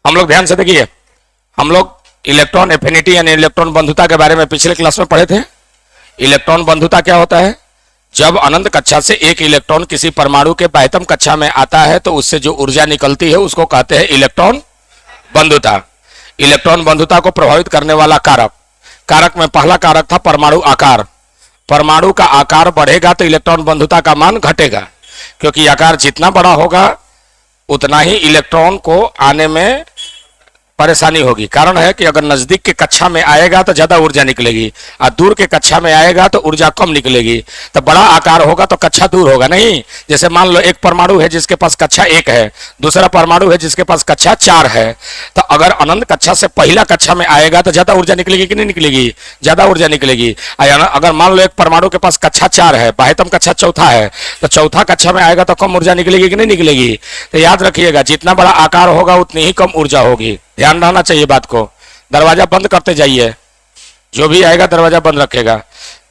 हम लोग ध्यान से देखिए, हम लोग इलेक्ट्रॉन एफिनिटी यानी इलेक्ट्रॉन बंधुता के बारे में पिछले क्लास में पढ़े थे। इलेक्ट्रॉन बंधुता क्या होता है? जब अनंत कक्षा से एक इलेक्ट्रॉन किसी परमाणु के बाह्यतम कक्षा में आता है तो उससे जो ऊर्जा निकलती है उसको कहते हैं इलेक्ट्रॉन बंधुता। इलेक्ट्रॉन बंधुता को प्रभावित करने वाला कारक, कारक में पहला कारक था परमाणु आकार। परमाणु का आकार बढ़ेगा तो इलेक्ट्रॉन बंधुता का मान घटेगा, क्योंकि आकार जितना बड़ा होगा उतना ही इलेक्ट्रॉन को आने में परेशानी होगी। कारण है कि अगर नजदीक के कक्षा में आएगा तो ज्यादा ऊर्जा निकलेगी और दूर के कक्षा में आएगा तो ऊर्जा कम निकलेगी। तो बड़ा आकार होगा तो कक्षा दूर होगा नहीं। जैसे मान लो एक परमाणु है जिसके पास कक्षा 1 है, दूसरा परमाणु है जिसके पास कक्षा 4 है, तो अगर अनंत कक्षा से पहला कक्षा में आएगा तो ज्यादा ऊर्जा निकलेगी कि नहीं निकलेगी? ज्यादा ऊर्जा निकलेगी। अगर मान लो एक परमाणु के पास कक्षा 4 है, बाह्यतम कक्षा चौथा है, तो चौथा कक्षा में आएगा तो कम ऊर्जा निकलेगी कि नहीं निकलेगी? तो याद रखिएगा, जितना बड़ा आकार होगा उतनी ही कम ऊर्जा होगी। ध्यान रहना चाहिए बात को। दरवाजा बंद करते जाइए, जो भी आएगा दरवाजा बंद रखेगा।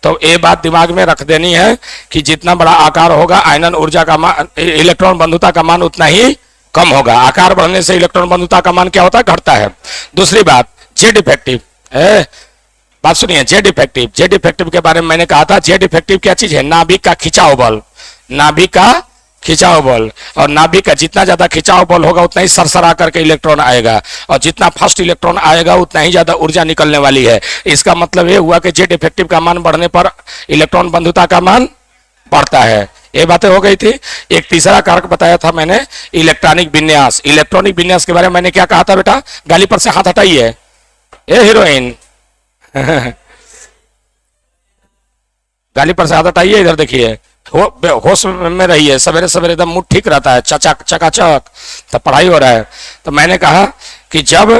तो ये बात दिमाग में रख देनी है कि जितना बड़ा आकार होगा आयनन ऊर्जा का मान, इलेक्ट्रॉन बंधुता का मान उतना ही कम होगा। आकार बढ़ने से इलेक्ट्रॉन बंधुता का मान क्या होता है? घटता है। दूसरी बात, जेड इफेक्टिव है। बात सुनिए, जेड इफेक्टिव। जेड इफेक्टिव के बारे में मैंने कहा था, जेड इफेक्टिव क्या चीज है? नाभिक का खिंचाव बल। नाभिक का खिंचाव बल, और नाभिक का जितना ज्यादा खिंचाव बल होगा उतना ही सरसरा करके इलेक्ट्रॉन आएगा, और जितना फास्ट इलेक्ट्रॉन आएगा उतना ही ज्यादा ऊर्जा निकलने वाली है। इसका मतलब ये हुआ कि जेड इफेक्टिव का मान बढ़ने पर इलेक्ट्रॉन बंधुता का मान बढ़ता है। ये बातें हो गई थी। एक तीसरा कारक बताया था मैंने, इलेक्ट्रॉनिक विन्यास। इलेक्ट्रॉनिक विन्यास के बारे में मैंने क्या कहा था बेटा? गाली पर से हाथ हटाइए, ए हीरोइन गाली पर से हाथ हटाइए, इधर देखिए, होश में रहिए। सवेरे सवेरे एकदम मूड ठीक रहता है, चचक चकाचक, तब पढ़ाई हो रहा है। तो मैंने कहा कि जब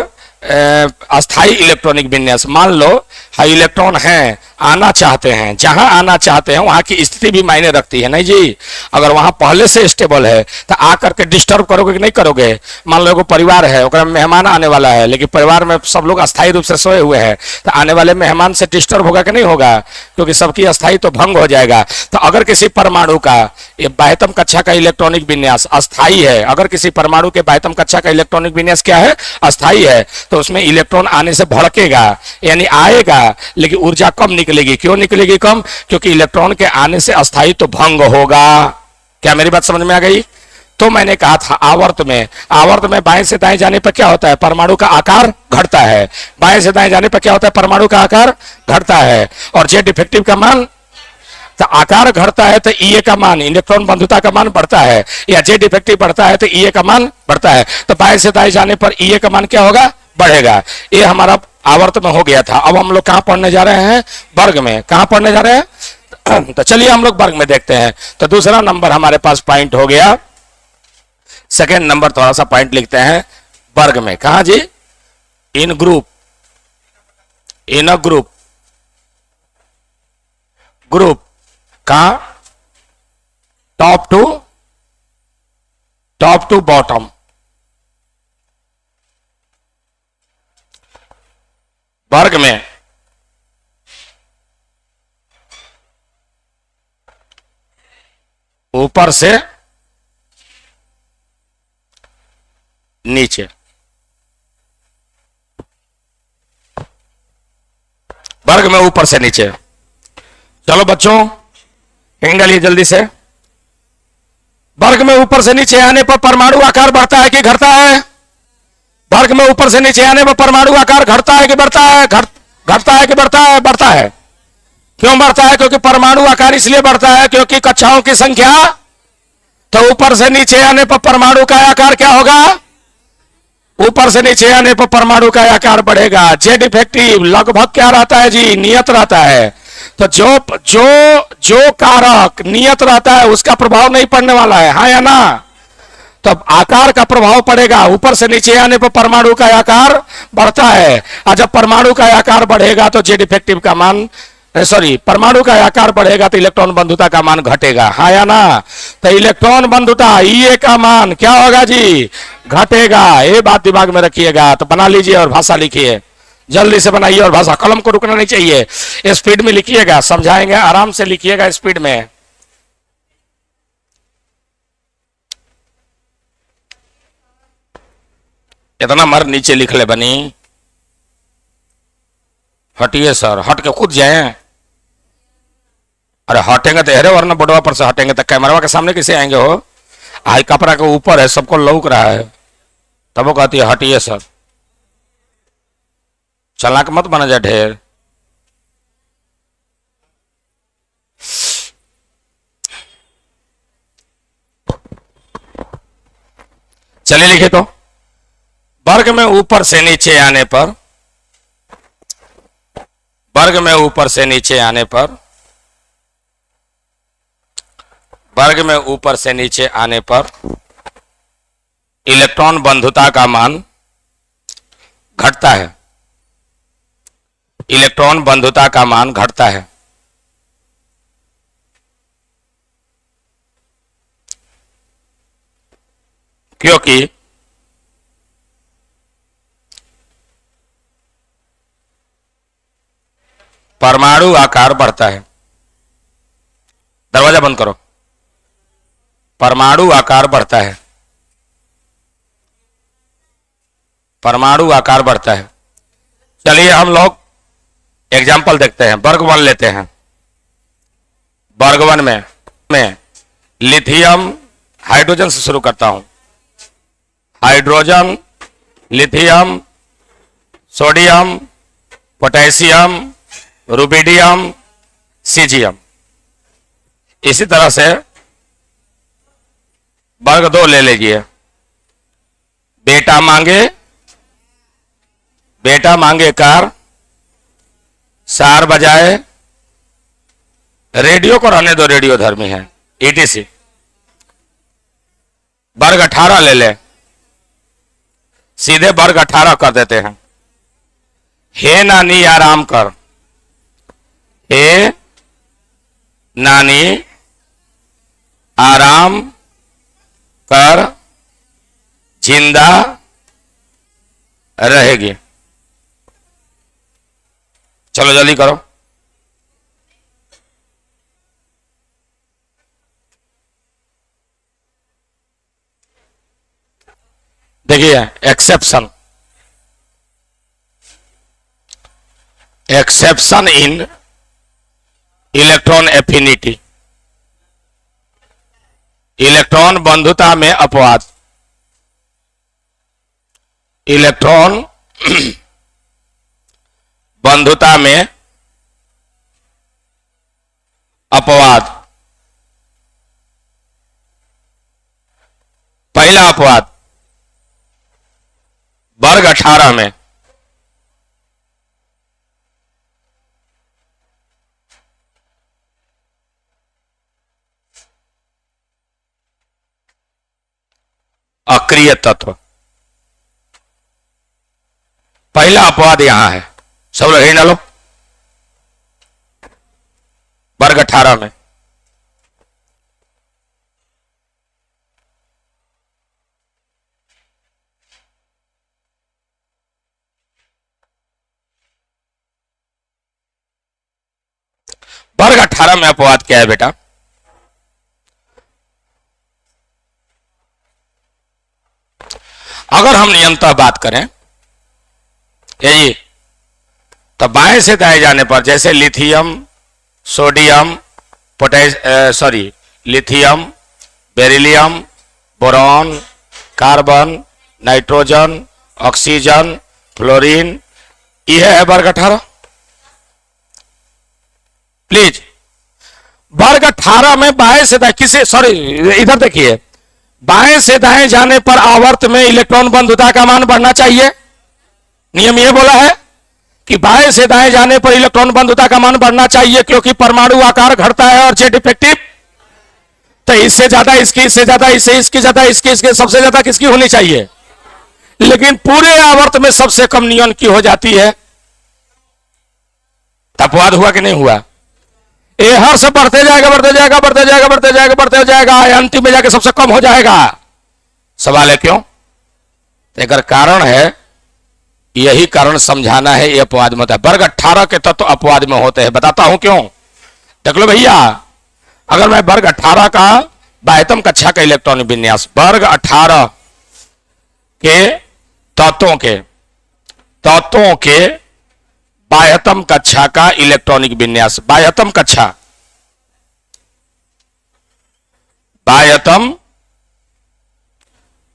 अस्थाई इलेक्ट्रॉनिक विन्यास, मान लो हाई इलेक्ट्रॉन हैं, आना चाहते हैं, जहां आना चाहते हैं वहां की स्थिति भी मायने रखती है। नहीं जी, अगर वहां पहले से स्टेबल है तो आकर के डिस्टर्ब करोगे कि नहीं करोगे? मान लो एगो परिवार है, ओकरा में मेहमान आने वाला है, लेकिन परिवार में सब लोग अस्थायी रूप से सोए हुए हैं, तो आने वाले मेहमान से डिस्टर्ब होगा कि नहीं होगा? क्योंकि सबकी अस्थायी तो भंग हो जाएगा। तो अगर किसी परमाणु का ये बाह्यतम कक्षा का इलेक्ट्रॉनिक विन्यास अस्थायी है, अगर किसी परमाणु के बाह्यतम कक्षा का इलेक्ट्रॉनिक विन्यास क्या है? अस्थायी है, तो उसमें इलेक्ट्रॉन आने से भड़केगा, यानी आएगा, लेकिन ऊर्जा कम निकलेगी। क्यों निकलेगी कम? क्योंकि इलेक्ट्रॉन के आने से अस्थायी तो भंग होगा। क्या मेरी बात समझ में आ गई? तो मैंने कहा था आवर्त में बाएं से दाएं जाने पर क्या होता है? परमाणु का आकार घटता है। बाएं से दाएं जाने पर क्या होता है? परमाणु का आकार घटता है। और जेड इफेक्टिव का मान, तो आकार घटता है तो ईए का मान, इलेक्ट्रॉन बंधुता का मान बढ़ता है, या जेड इफेक्टिव बढ़ता है तो ईए का मान बढ़ता है। तो बाएं से दाएं जाने पर ईए का मान क्या होगा? बढ़ेगा। ये हमारा आवर्त में हो गया था। अब हम लोग कहां पढ़ने जा रहे हैं? वर्ग में। कहां पढ़ने जा रहे हैं? तो चलिए हम लोग वर्ग में देखते हैं। तो दूसरा नंबर हमारे पास पॉइंट हो गया। सेकेंड नंबर थोड़ा सा पॉइंट लिखते हैं वर्ग में। कहा जी? In group, in a group, group का टॉप टू बॉटम। वर्ग में ऊपर से नीचे, वर्ग में ऊपर से नीचे। चलो बच्चों डालिए जल्दी से। वर्ग में ऊपर से नीचे आने पर परमाणु आकार बढ़ता है कि घटता है? वर्ग में ऊपर से नीचे आने पर परमाणु आकार घटता है कि बढ़ता है? घटता है कि बढ़ता है? बढ़ता है। क्यों बढ़ता है? क्योंकि परमाणु आकार इसलिए बढ़ता है क्योंकि कक्षाओं की संख्या, तो ऊपर से नीचे आने पर परमाणु का आकार क्या होगा? ऊपर से नीचे आने पर परमाणु का आकार बढ़ेगा। जेड इफेक्टिव लगभग क्या रहता है जी? नियत रहता है। तो जो कारक नियत रहता है उसका प्रभाव नहीं पड़ने वाला है, हाँ या ना? तब आकार का प्रभाव पड़ेगा। ऊपर से नीचे आने पर परमाणु का आकार बढ़ता है, और जब परमाणु का आकार बढ़ेगा तो जेड इफेक्टिव का मान, परमाणु का आकार बढ़ेगा तो इलेक्ट्रॉन बंधुता का मान घटेगा, हाँ या ना? तो इलेक्ट्रॉन बंधुता ईए का मान क्या होगा जी? घटेगा। ये बात दिमाग में रखिएगा। तो बना लीजिए और भाषा लिखिए, जल्दी से बनाइए। और भाषा, कलम को रुकना नहीं चाहिए, स्पीड में लिखिएगा, समझाएंगे आराम से लिखिएगा स्पीड में। इतना मर नीचे लिख ले बनी। हटिए सर, हट के खुद जाए। अरे हटेंगे तो अरे, वरना बोर्डवा पर से हटेंगे तो कैमरा के सामने कैसे आएंगे हो? आई कपड़ा के ऊपर है, सबको लौक रहा है, तब वो कहती है हटिए सर। चालाक मत बना जाए ढेर। चलिए लिखे तो, वर्ग में ऊपर से नीचे आने पर, वर्ग में ऊपर से नीचे आने पर, वर्ग में ऊपर से नीचे आने पर इलेक्ट्रॉन बंधुता का मान घटता है। इलेक्ट्रॉन बंधुता का मान घटता है। क्योंकि परमाणु आकार बढ़ता है। दरवाजा बंद करो। परमाणु आकार बढ़ता है। परमाणु आकार बढ़ता है। चलिए हम लोग एग्जाम्पल देखते हैं। वर्ग वन लेते हैं। वर्ग वन में लिथियम, हाइड्रोजन से शुरू करता हूं। Hydrogen, lithium, sodium, potassium, rubidium, caesium. इसी तरह से वर्ग दो ले लीजिए। बेटा मांगे कार, सार बजाए, रेडियो को रहने दो, रेडियो धर्मी है, ETC। वर्ग 18 ले ले, सीधे वर्ग 18 कर देते हैं। हे नानी आराम कर, हे नानी आराम कर, जिंदा रहेगी। चलो जल्दी करो। देखिए exception, exception in electron affinity, electron बंधुता में अपवाद। इलेक्ट्रॉन बंधुता में अपवाद। पहला अपवाद वर्ग 18 में अक्रिय तत्व। पहला अपवाद यहां है, सब लोग डालो। वर्ग 18 में वर्ग 18 में अपवाद क्या है बेटा? अगर हम नियमतः बात करें यही, तो बाएं से दाएं जाने पर जैसे lithium, sodium, lithium, beryllium, boron, carbon, nitrogen, oxygen, fluorine, यह है वर्ग 18। प्लीज वर्ग 18 में बाएं से दाएं इधर देखिए, बाएं से दाएं जाने पर आवर्त में इलेक्ट्रॉन बंधुता का मान बढ़ना चाहिए। नियम यह बोला है कि बाएं से दाएं जाने पर इलेक्ट्रॉन बंधुता का मान बढ़ना चाहिए, क्योंकि परमाणु आकार घटता है और जेड इफेक्टिव। तो इससे ज्यादा इसकी, इससे ज्यादा इसकी ज्यादा इसकी, सबसे ज्यादा किसकी होनी चाहिए? लेकिन पूरे आवर्त में सबसे कम नियन की हो जाती है। अपवाद हुआ कि नहीं हुआ? ये हर से बढ़ते जाएगा, बढ़ते जाएगा, बढ़ते जाएगा, बढ़ते जाएगा, बढ़ते जाएगा, अंतिम में जाके सबसे कम हो जाएगा। सवाल है क्यों? अगर कारण है, यही कारण समझाना है। ये अपवाद मत है। वर्ग 18 के तत्व अपवाद में होते हैं, बताता हूं क्यों। देख लो भैया, अगर मैं वर्ग 18 का बाह्यतम कक्षा का इलेक्ट्रॉनिक विन्यास, वर्ग 18 के तत्वों के बाह्यतम कक्षा का इलेक्ट्रॉनिक विन्यास। बाह्यतम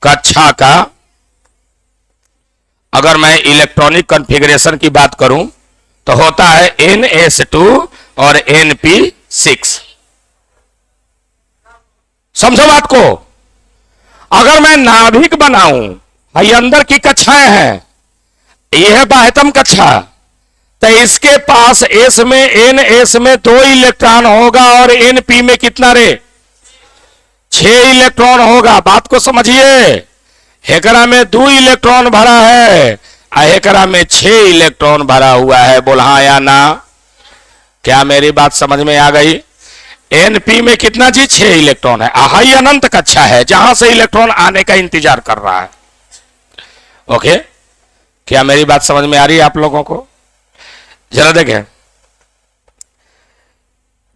कक्षा का अगर मैं इलेक्ट्रॉनिक कॉन्फ़िगरेशन की बात करूं तो होता है NS2 और NP6। समझो बात को। अगर मैं नाभिक बनाऊं, ये अंदर की कक्षाएं हैं, यह है बाह्यतम कक्षा, तो इसके पास NS में 2 इलेक्ट्रॉन होगा और NP में कितना रे? 6 इलेक्ट्रॉन होगा। बात को समझिए। हेकरा में 2 इलेक्ट्रॉन भरा है, हेकरा में 6 इलेक्ट्रॉन भरा हुआ है। बोल हाँ या ना? क्या मेरी बात समझ में आ गई? NP में कितना जी? 6 इलेक्ट्रॉन है। हाई अनंत कक्षा है जहां से इलेक्ट्रॉन आने का इंतजार कर रहा है। ओके, क्या मेरी बात समझ में आ रही है आप लोगों को? जरा देखें,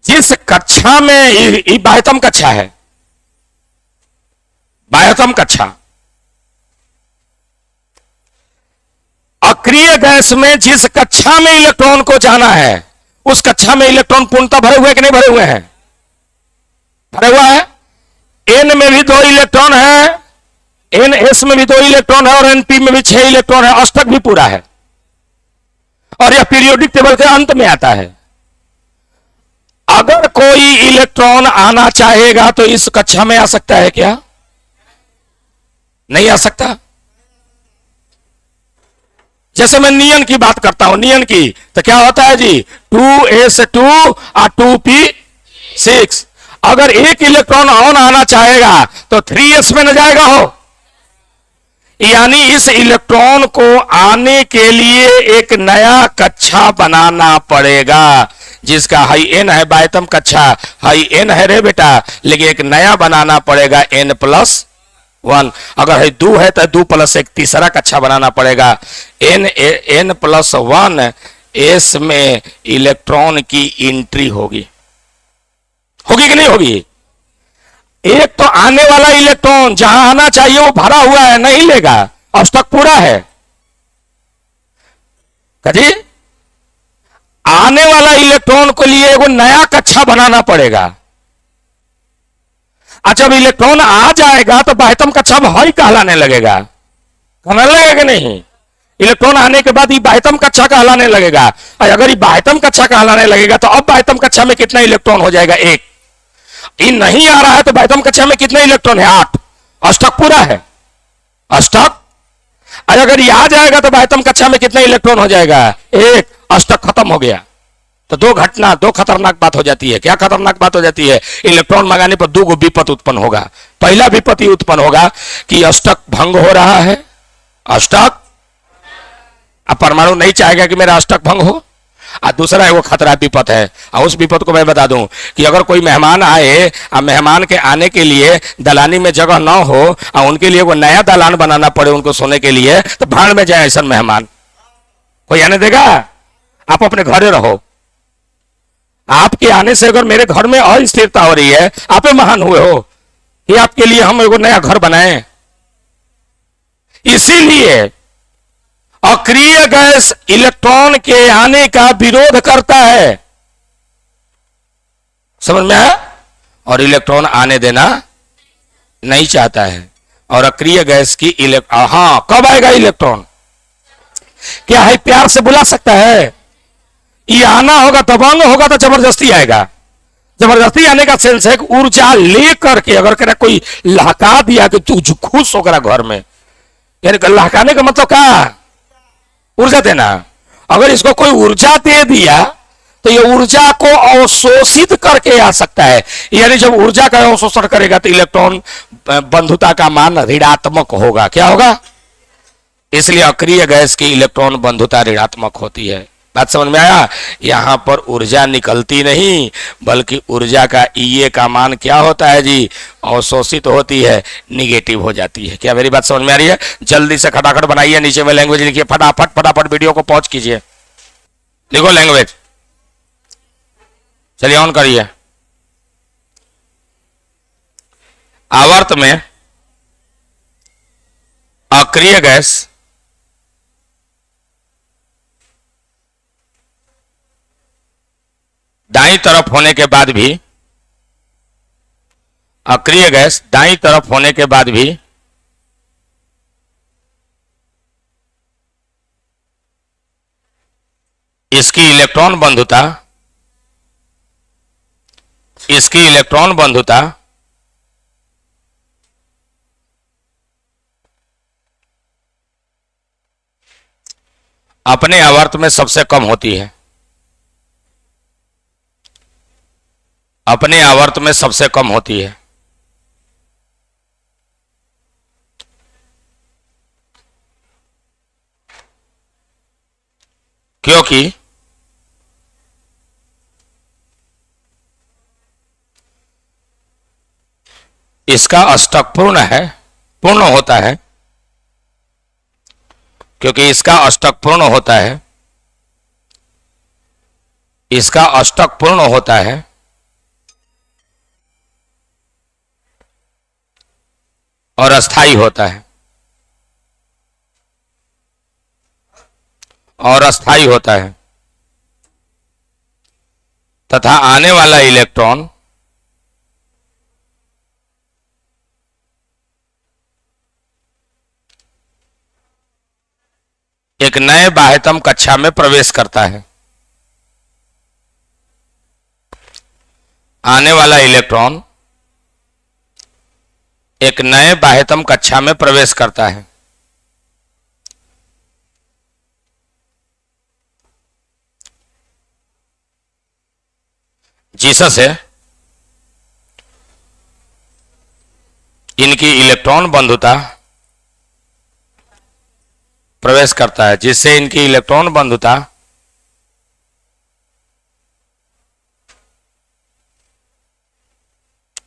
जिस कक्षा में ये बाह्यतम कक्षा है, बाह्यतम कक्षा, अक्रिय गैस में जिस कक्षा में इलेक्ट्रॉन को जाना है, उस कक्षा में इलेक्ट्रॉन पूर्णतः भरे हुए कि नहीं भरे हुए हैं? भरे हुआ है। N में भी 2 इलेक्ट्रॉन है, NS में भी 2 इलेक्ट्रॉन है और NP में भी 6 इलेक्ट्रॉन है। अष्टक भी पूरा है और यह पीरियोडिक टेबल के अंत में आता है। अगर कोई इलेक्ट्रॉन आना चाहेगा तो इस कक्षा में आ सकता है क्या? नहीं आ सकता। जैसे मैं नियन की बात करता हूं, नियन की, तो क्या होता है जी? 2s2 और 2p6। अगर एक इलेक्ट्रॉन ऑन आना चाहेगा तो 3s में न जाएगा हो। यानी इस इलेक्ट्रॉन को आने के लिए एक नया कक्षा बनाना पड़ेगा, जिसका हाई N है। बाह्यतम कक्षा हाई N है रे बेटा, लेकिन एक नया बनाना पड़ेगा N+1। अगर है 2 है तो 2+1 तीसरा कक्षा बनाना पड़ेगा। N+1 S में इलेक्ट्रॉन की एंट्री होगी कि नहीं होगी? एक तो आने वाला इलेक्ट्रॉन जहां आना चाहिए वो भरा हुआ है, नहीं लेगा, अष्टक पूरा है। कजी आने वाला इलेक्ट्रॉन के लिए एगो नया कक्षा बनाना पड़ेगा। जब इलेक्ट्रॉन आ जाएगा तो बाह्यतम कक्षा में हाई कहलाने लगेगा। कहने लगेगा नहीं? इलेक्ट्रॉन आने के बाद ये बाह्यतम कक्षा कहलाने लगेगा। और अगर ये बाह्यतम कक्षा कहलाने लगेगा तो अब बाह्यतम कक्षा में कितना इलेक्ट्रॉन हो जाएगा? 1। ये नहीं आ रहा है तो बाह्यतम कक्षा में कितने इलेक्ट्रॉन है? 8। अष्टक पूरा है। अष्टक अगर ये आ जाएगा तो बाह्यतम कक्षा में कितना इलेक्ट्रॉन हो जाएगा? 1। अष्टक खत्म हो गया। तो दो खतरनाक बात हो जाती है। क्या खतरनाक बात हो जाती है? इलेक्ट्रॉन मंगाने पर 2 विपत्ति उत्पन्न होगा। पहला विपत्ति उत्पन्न होगा कि अष्टक भंग हो रहा है। अष्टक, अब परमाणु नहीं चाहेगा कि मेरा अष्टक भंग हो। और दूसरा वो खतरा विपत है। और उस विपत को मैं बता दूं कि अगर कोई मेहमान आए और मेहमान के आने के लिए दलानी में जगह ना हो और उनके लिए वो नया दलान बनाना पड़े उनको सोने के लिए, तो भाड़ में जाए ऐसा मेहमान। कोई आने देगा? आप अपने घरे रहो। आपके आने से अगर मेरे घर में अस्थिरता हो रही है, आप महान हुए हो कि आपके लिए हम एगो नया घर बनाए। इसीलिए अक्रिय गैस इलेक्ट्रॉन के आने का विरोध करता है। समझ में आया? और इलेक्ट्रॉन आने देना नहीं चाहता है। और अक्रिय गैस की हाँ, कब आएगा इलेक्ट्रॉन? क्या है प्यार से बुला सकता है? ये आना होगा, दबंग होगा तो जबरदस्ती आएगा। जबरदस्ती आने का सेंस है कि ऊर्जा लेकर के, अगर कह कोई लहका दिया कि तू खुश होकर घर में, यानी लहकाने का मतलब क्या? ऊर्जा देना। अगर इसको कोई ऊर्जा दे दिया तो ये ऊर्जा को अवशोषित करके आ सकता है। यानी जब ऊर्जा का अवशोषण करेगा तो इलेक्ट्रॉन बंधुता का मान ऋणात्मक होगा। क्या होगा? इसलिए अक्रिय गैस की इलेक्ट्रॉन बंधुता ऋणात्मक होती है। बात समझ में आया? यहां पर ऊर्जा निकलती नहीं, बल्कि ऊर्जा का Ea का मान क्या होता है जी? अवशोषित होती है, निगेटिव हो जाती है। क्या मेरी बात समझ में आ रही है? जल्दी से खटाखट बनाइए, नीचे में लैंग्वेज लिखिए, फटाफट फटाफट वीडियो को पॉज कीजिए, लिखो लैंग्वेज। चलिए ऑन करिए। आवर्त में अक्रिय गैस दाईं तरफ होने के बाद भी, अक्रिय गैस दाईं तरफ होने के बाद भी इसकी इलेक्ट्रॉन बंधुता अपने आवर्त में सबसे कम होती है, अपने आवर्त में सबसे कम होती है। क्योंकि इसका अष्टक पूर्ण होता है, क्योंकि इसका अष्टक पूर्ण होता है, इसका अष्टक पूर्ण होता है और अस्थाई होता है, और अस्थाई होता है, तथा आने वाला इलेक्ट्रॉन एक नए बाह्यतम कक्षा में प्रवेश करता है। आने वाला इलेक्ट्रॉन एक नए बाह्यतम कक्षा में प्रवेश करता है। जिससे इनकी इलेक्ट्रॉन बंधुता प्रवेश करता है, जिससे इनकी इलेक्ट्रॉन बंधुता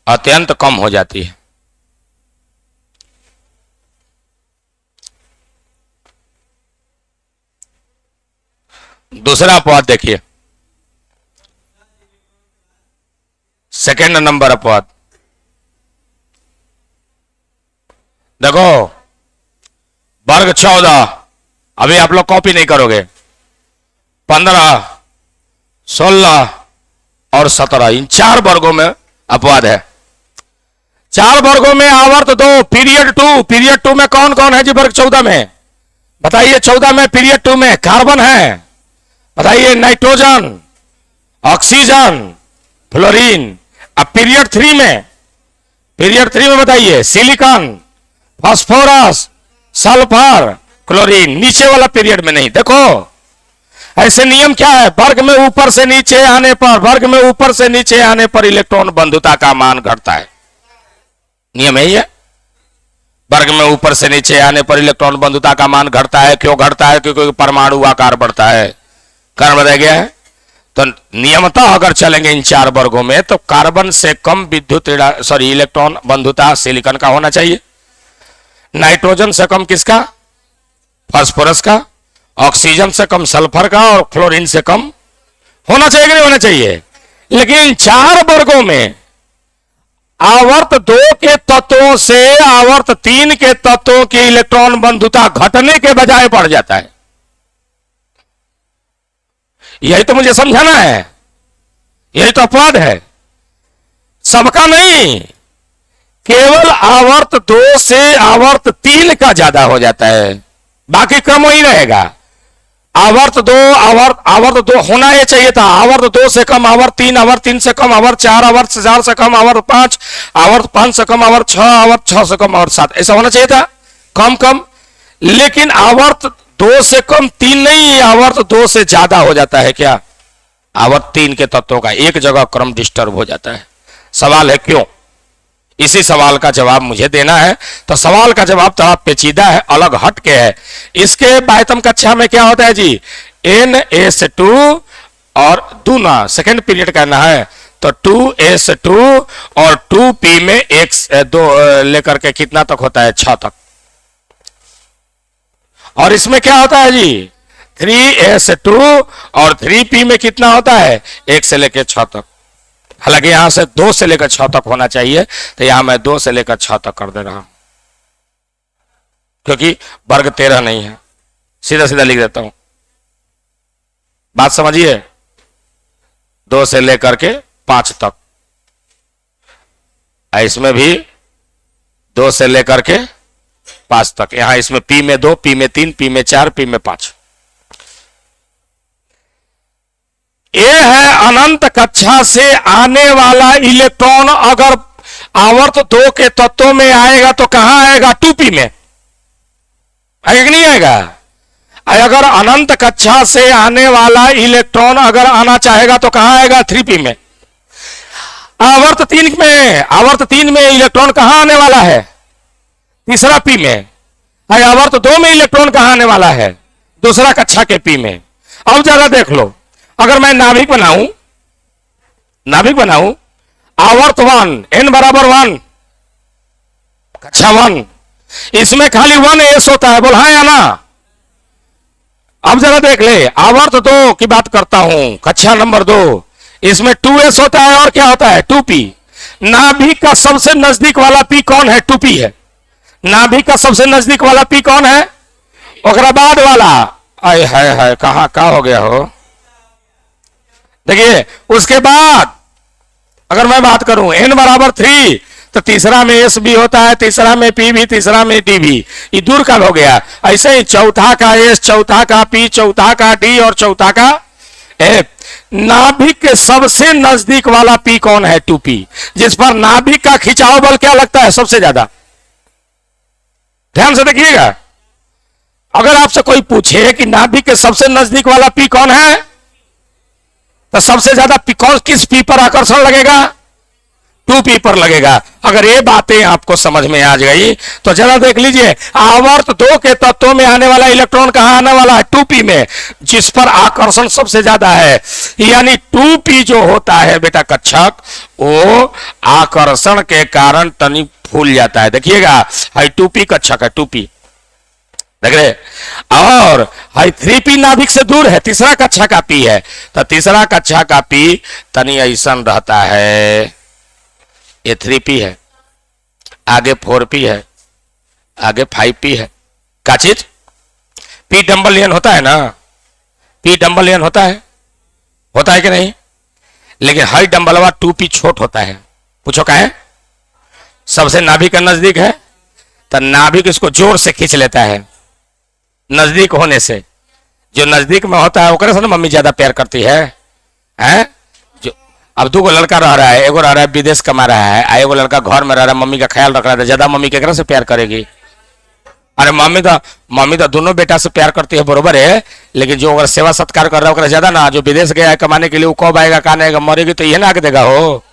अत्यंत कम हो जाती है। दूसरा अपवाद देखिए, सेकेंड नंबर अपवाद देखो, वर्ग 14, अभी आप लोग कॉपी नहीं करोगे, 15, 16 और 17, इन 4 वर्गों में अपवाद है। 4 वर्गों में आवर्त 2, पीरियड 2 में कौन कौन है जी? वर्ग 14 में बताइए। 14 में पीरियड 2 में कार्बन है, बताइए। Nitrogen, oxygen, fluorine. अब पीरियड 3 में बताइए सिलिकॉन, फास्फोरस, सल्फर, क्लोरीन। नीचे वाला पीरियड में नहीं। देखो ऐसे नियम क्या है, वर्ग में ऊपर से नीचे आने पर इलेक्ट्रॉन बंधुता का मान घटता है। नियम यही है, वर्ग में ऊपर से नीचे आने पर इलेक्ट्रॉन बंधुता का मान घटता है। क्यों घटता है? क्योंकि परमाणु आकार बढ़ता है। कारण बताया गया है। तो नियमतः अगर चलेंगे इन 4 वर्गों में तो कार्बन से कम इलेक्ट्रॉन बंधुता सिलिकॉन का होना चाहिए। नाइट्रोजन से कम किसका? फास्फोरस का। ऑक्सीजन से कम सल्फर का, और फ्लोरीन से कम होना चाहिए कि नहीं होना चाहिए? लेकिन इन 4 वर्गों में आवर्त 2 के तत्वों से आवर्त 3 के तत्वों की इलेक्ट्रॉन बंधुता घटने के बजाय बढ़ जाता है। यही तो मुझे समझाना है, यही तो अपवाद है। सबका नहीं, केवल आवर्त 2 से आवर्त 3 का ज्यादा हो जाता है, बाकी क्रम वही रहेगा। आवर्त 2 होना ही चाहिए था। आवर्त 2 से कम आवर्त 3, आवर्त 3 से कम आवर्त 4, आवर्त 4 से कम आवर्त 5, आवर्त 5 से कम आवर्त 6, आवर्त 6 से कम आवर्त 7, ऐसा होना चाहिए था, कम। लेकिन आवर्त 2 से कम 3 नहीं, आवर्त 2 से ज्यादा हो जाता है। क्या? आवर्त 3 के तत्वों का एक जगह क्रम डिस्टर्ब हो जाता है। सवाल है क्यों? इसी सवाल का जवाब मुझे देना है। तो सवाल का जवाब थोड़ा पेचीदा है, अलग हट के है। इसके बाह्यतम कक्षा में क्या होता है जी? NS2 और दूना सेकेंड पीरियड करना है तो 2S2 और 2P में 2 लेकर के कितना तक होता है? 6 तक। और इसमें क्या होता है जी? 3S2 और 3P में कितना होता है? 1 से लेकर 6 तक। हालांकि यहां से 2 से लेकर 6 तक होना चाहिए, तो यहां मैं 2 से लेकर 6 तक कर दे रहा हूं, क्योंकि वर्ग 13 नहीं है। सीधा सीधा लिख देता हूं, बात समझिए। 2 से लेकर के 5 तक। इसमें भी 2 से लेकर के 5 तक। यहां इसमें P में 2, P में 3, P में 4, P में 5। ये है अनंत कक्षा से आने वाला इलेक्ट्रॉन। अगर आवर्त 2 के तत्वों में आएगा तो कहां आएगा? 2p में आएगा कि नहीं आएगा? अगर अनंत कक्षा से आने वाला इलेक्ट्रॉन अगर आना चाहेगा तो कहां आएगा? 3p में। आवर्त 3 में इलेक्ट्रॉन कहां आने वाला है? तीसरा p में। आवर्त 2 में इलेक्ट्रॉन कहां आने वाला है? दूसरा कक्षा के p में। अब जरा देख लो, अगर मैं नाभिक बनाऊं आवर्त 1 n बराबर 1 कक्षा 1, इसमें खाली 1s होता है, बोल हाँ या ना? अब जरा देख ले, आवर्त 2 की बात करता हूं, कक्षा नंबर 2, इसमें 2s होता है और क्या होता है? 2p। नाभिक का सबसे नजदीक वाला p कौन है? 2p है। नाभिक का सबसे नजदीक वाला p कौन है? ओकरा बाद वाला आय हाय कहां का हो गया हो? देखिए उसके बाद अगर मैं बात करूं n बराबर 3, तो तीसरा में s भी होता है, तीसरा में p भी, तीसरा में d भी। ये दूर का हो गया। ऐसे ही चौथा का s, चौथा का p, चौथा का d और चौथा का f। नाभिक के सबसे नजदीक वाला p कौन है? 2p, जिस पर नाभिक का खिंचाव बल क्या लगता है सबसे ज्यादा? ध्यान से देखिएगा, अगर आपसे कोई पूछे कि नाभिक के सबसे नजदीक वाला p कौन है, तो सबसे ज्यादा किस p पर आकर्षण लगेगा? 2p पर लगेगा। अगर ये बातें आपको समझ में आ गई तो जरा देख लीजिए, आवर्त 2 के तत्वों में आने वाला इलेक्ट्रॉन कहां आने वाला है? 2p में, जिस पर आकर्षण सबसे ज्यादा है। यानी 2p जो होता है बेटा कक्षक, वो आकर्षण के कारण तनी फूल जाता है। देखिएगा, हाई 2p कक्षक है, 2p देख रहे, और हाई 3p नाभिक से दूर है, तीसरा कक्षा का p है। तो तीसरा कक्षा का p तनी ऐसा रहता है, ये 3p है, आगे 4p है, आगे 5p है। क्या चीज? p डम्बलियन होता है ना, p डम्बलियन होता है कि नहीं? लेकिन हाई डम्बलवा 2p छोट होता है। पूछो क्या है? सबसे नाभिक का नजदीक है, तो नाभिक इसको जोर से खींच लेता है। नजदीक होने से, जो नजदीक में होता है ओकरे से ना मम्मी ज्यादा प्यार करती है, हैं? जो अब 2 लड़का रह रहा है, एगो रह रहा है विदेश कमा रहा है, एगो लड़का घर में रह रहा है, मम्मी का ख्याल रख रहा है, ज्यादा मम्मी केकरा से प्यार करेगी? अरे मम्मी तो दोनों बेटा से प्यार करती है, बरोबर है, लेकिन जो अगर सेवा सत्कार कर रहा है ज्यादा ना। जो विदेश गया है कमाने के लिए, वो कब आएगा, कहाँ आएगा, मरेगी तो ये ना आके देगा हो।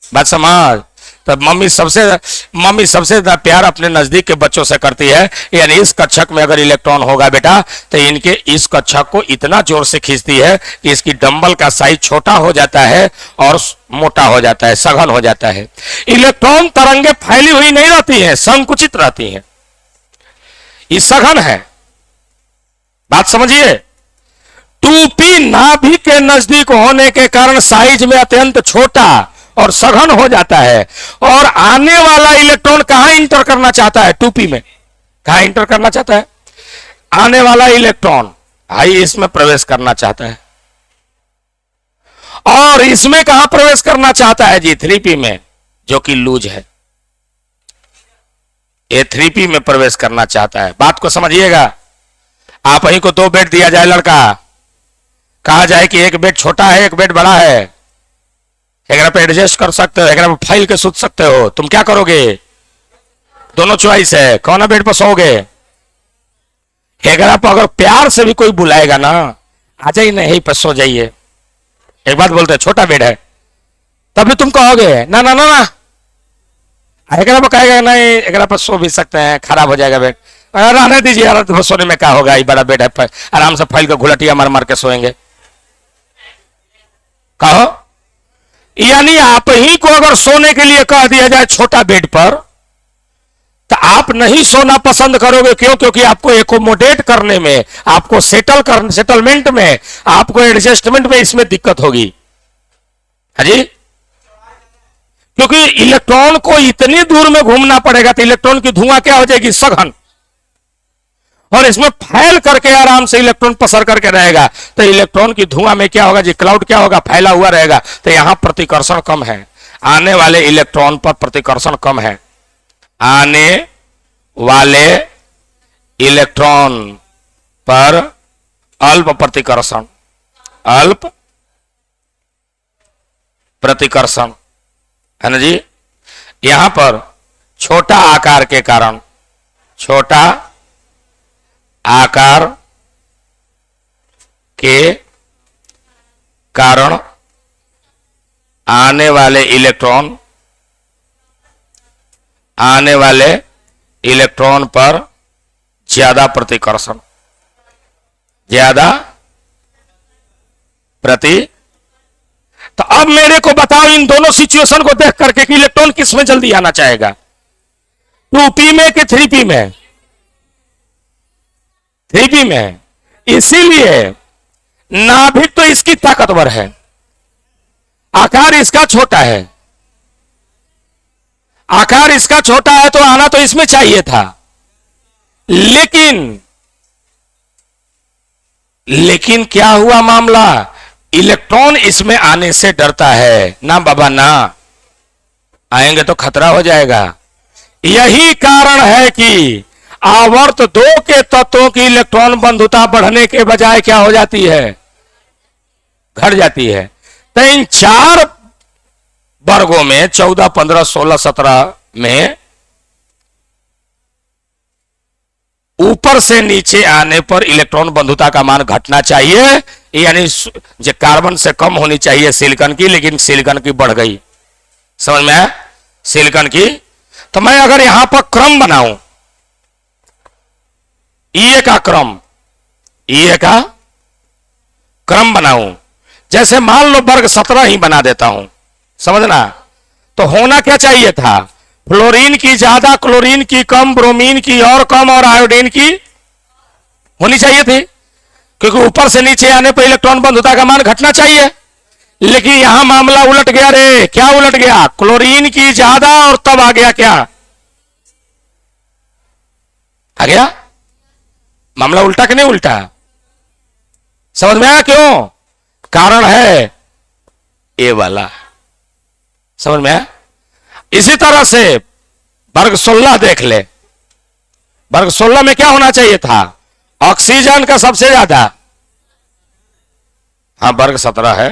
बात समझ? तो मम्मी सबसे ज्यादा प्यार अपने नजदीक के बच्चों से करती है। यानी इस कक्षक में अगर इलेक्ट्रॉन होगा बेटा, तो इनके इस कक्षक को इतना जोर से खींचती है कि इसकी डंबल का साइज छोटा हो जाता है और मोटा हो जाता है, सघन हो जाता है। इलेक्ट्रॉन तरंगे फैली हुई नहीं रहती है, संकुचित रहती है, ये सघन है। बात समझिए, 2p नाभिक के नजदीक होने के कारण साइज में अत्यंत छोटा और सघन हो जाता है। और आने वाला इलेक्ट्रॉन कहां इंटर करना चाहता है? 2p में। कहां इंटर करना चाहता है? आने वाला इलेक्ट्रॉन हाई इसमें प्रवेश करना चाहता है। और इसमें कहां प्रवेश करना चाहता है जी? 3p में, जो कि लूज है। ये 3p में प्रवेश करना चाहता है। बात को समझिएगा। आप ही को 2 बेड दिया जाए, लड़का कहा जाए कि एक बेड छोटा है, एक बेड बड़ा है, एक पे एडजस्ट कर सकते हो, एक पे फाइल के सुत सकते हो, तुम क्या करोगे? दोनों चॉइस है, कौन बेड पर सोओगे? एक पर अगर प्यार से भी कोई बुलाएगा ना, आ जाइए ना, यही पर सो जाइए, एक बात बोलते हैं छोटा बेड है, तभी तुम कहोगे ना ना ना ना। एक पर कहेगा नहीं, एक पर सो भी सकते हैं, खराब हो जाएगा बेड, रहने दीजिए यार, तो सोने में क्या होगा, ये बड़ा बेड है, आराम से फाइल का घुलटिया मार मार के सोएंगे। कहो, यानी आप ही को अगर सोने के लिए कह दिया जाए छोटा बेड पर, तो आप नहीं सोना पसंद करोगे। क्यों? क्योंकि आपको एकोमोडेट करने में, आपको सेटलमेंट में, आपको एडजस्टमेंट में इसमें दिक्कत होगी। हाँ जी, क्योंकि इलेक्ट्रॉन को इतनी दूर में घूमना पड़ेगा, तो इलेक्ट्रॉन की धुआं क्या हो जाएगी? सघन। और इसमें फैल करके आराम से इलेक्ट्रॉन पसर करके रहेगा। तो इलेक्ट्रॉन की धुआं में क्या होगा जी, क्लाउड क्या होगा, फैला हुआ रहेगा। तो यहां प्रतिकर्षण कम है, आने वाले इलेक्ट्रॉन पर प्रतिकर्षण कम है, आने वाले इलेक्ट्रॉन पर अल्प प्रतिकर्षण, अल्प प्रतिकर्षण है ना जी। यहां पर छोटा आकार के कारण, छोटा आकार के कारण आने वाले इलेक्ट्रॉन पर ज्यादा प्रतिकर्षण, ज्यादा प्रति। तो अब मेरे को बताओ इन दोनों सिचुएशन को देख करके कि इलेक्ट्रॉन किस में जल्दी आना चाहेगा, 2p में कि 3p में? 3p में। इसीलिए नाभिक तो इसकी ताकतवर है, आकार इसका छोटा है, आकार इसका छोटा है तो आना तो इसमें चाहिए था, लेकिन क्या हुआ मामला, इलेक्ट्रॉन इसमें आने से डरता है ना बाबा ना, आएंगे तो खतरा हो जाएगा। यही कारण है कि आवर्त 2 के तत्वों की इलेक्ट्रॉन बंधुता बढ़ने के बजाय क्या हो जाती है, घट जाती है। तो इन 4 वर्गों में 14, 15, 16, 17 में ऊपर से नीचे आने पर इलेक्ट्रॉन बंधुता का मान घटना चाहिए, यानी जो कार्बन से कम होनी चाहिए सिलिकॉन की, लेकिन सिलिकॉन की बढ़ गई, समझ में आया सिलिकॉन की। तो मैं अगर यहां पर क्रम बनाऊं, ई का क्रम, ई का क्रम बनाऊं, जैसे मान लो वर्ग 17 ही बना देता हूं, समझना। तो होना क्या चाहिए था, फ्लोरीन की ज्यादा, क्लोरीन की कम, ब्रोमीन की और कम, और आयोडीन की होनी चाहिए थी, क्योंकि ऊपर से नीचे आने पर इलेक्ट्रॉन बंधुता का मान घटना चाहिए। लेकिन यहां मामला उलट गया रे, क्या उलट गया, क्लोरीन की ज्यादा और तब आ गया क्या, आ गया मामला उल्टा कि नहीं उल्टा, समझ में आया क्यों, कारण है ए वाला, समझ में आया। इसी तरह से वर्ग 16 देख ले, वर्ग 16 में क्या होना चाहिए था, ऑक्सीजन का सबसे ज्यादा, हाँ वर्ग 17 है,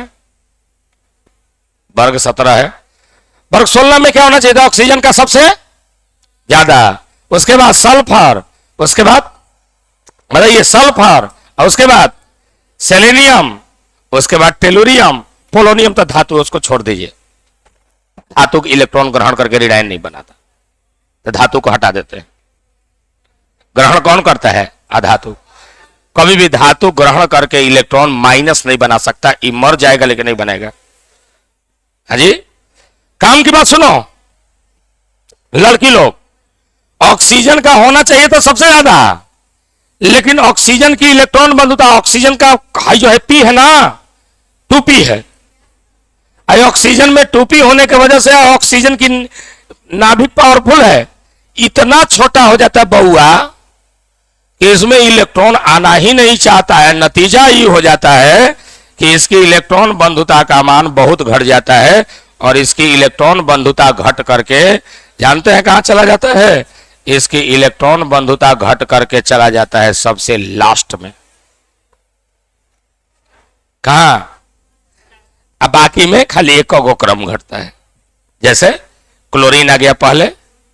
वर्ग 17 है, वर्ग 16 में क्या होना चाहिए था, ऑक्सीजन का सबसे ज्यादा, उसके बाद सल्फर, उसके बाद बताइए सल्फर, और उसके बाद सेलेनियम, उसके बाद टेलुरियम, पोलोनियम तो धातु, उसको छोड़ दीजिए, धातु के इलेक्ट्रॉन ग्रहण करके रेडियन नहीं बनाता, तो धातु को हटा देते हैं। ग्रहण कौन करता है, अधातु। कभी भी धातु ग्रहण करके इलेक्ट्रॉन माइनस नहीं बना सकता, ये मर जाएगा लेकिन नहीं बनेगा। हाँ जी, काम की बात सुनो, लड़की लोग, ऑक्सीजन का होना चाहिए तो सबसे ज्यादा, लेकिन ऑक्सीजन की इलेक्ट्रॉन बंधुता, ऑक्सीजन का हाई जो है पी है ना, 2p है, ऑक्सीजन में 2p होने की वजह से ऑक्सीजन की नाभिक पावरफुल है, इतना छोटा हो जाता है बहुआ कि इसमें इलेक्ट्रॉन आना ही नहीं चाहता है। नतीजा ये हो जाता है कि इसकी इलेक्ट्रॉन बंधुता का मान बहुत घट जाता है, और इसकी इलेक्ट्रॉन बंधुता घट करके जानते हैं कहां चला जाता है, इसकी इलेक्ट्रॉन बंधुता घट करके चला जाता है सबसे लास्ट में, कहां, अब बाकी में खाली एक गो क्रम घटता है। जैसे क्लोरीन आ गया पहले,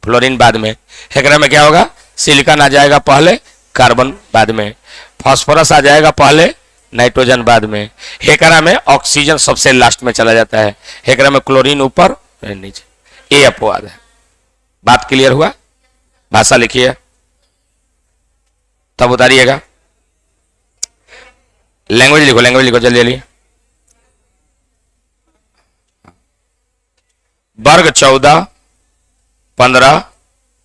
फ्लोरीन बाद में, हेक्रा में क्या होगा, सिलिकॉन आ जाएगा पहले, कार्बन बाद में, फास्फोरस आ जाएगा पहले, नाइट्रोजन बाद में, हेक्रा में ऑक्सीजन सबसे लास्ट में चला जाता है, हेक्रा में क्लोरीन ऊपर नीचे, ये अपवाद है। बात क्लियर हुआ, भाषा लिखिए तब उतारिएगा, लैंग्वेज लिखो, लैंग्वेज लिखो जल्दी जल्दी। वर्ग 14, 15,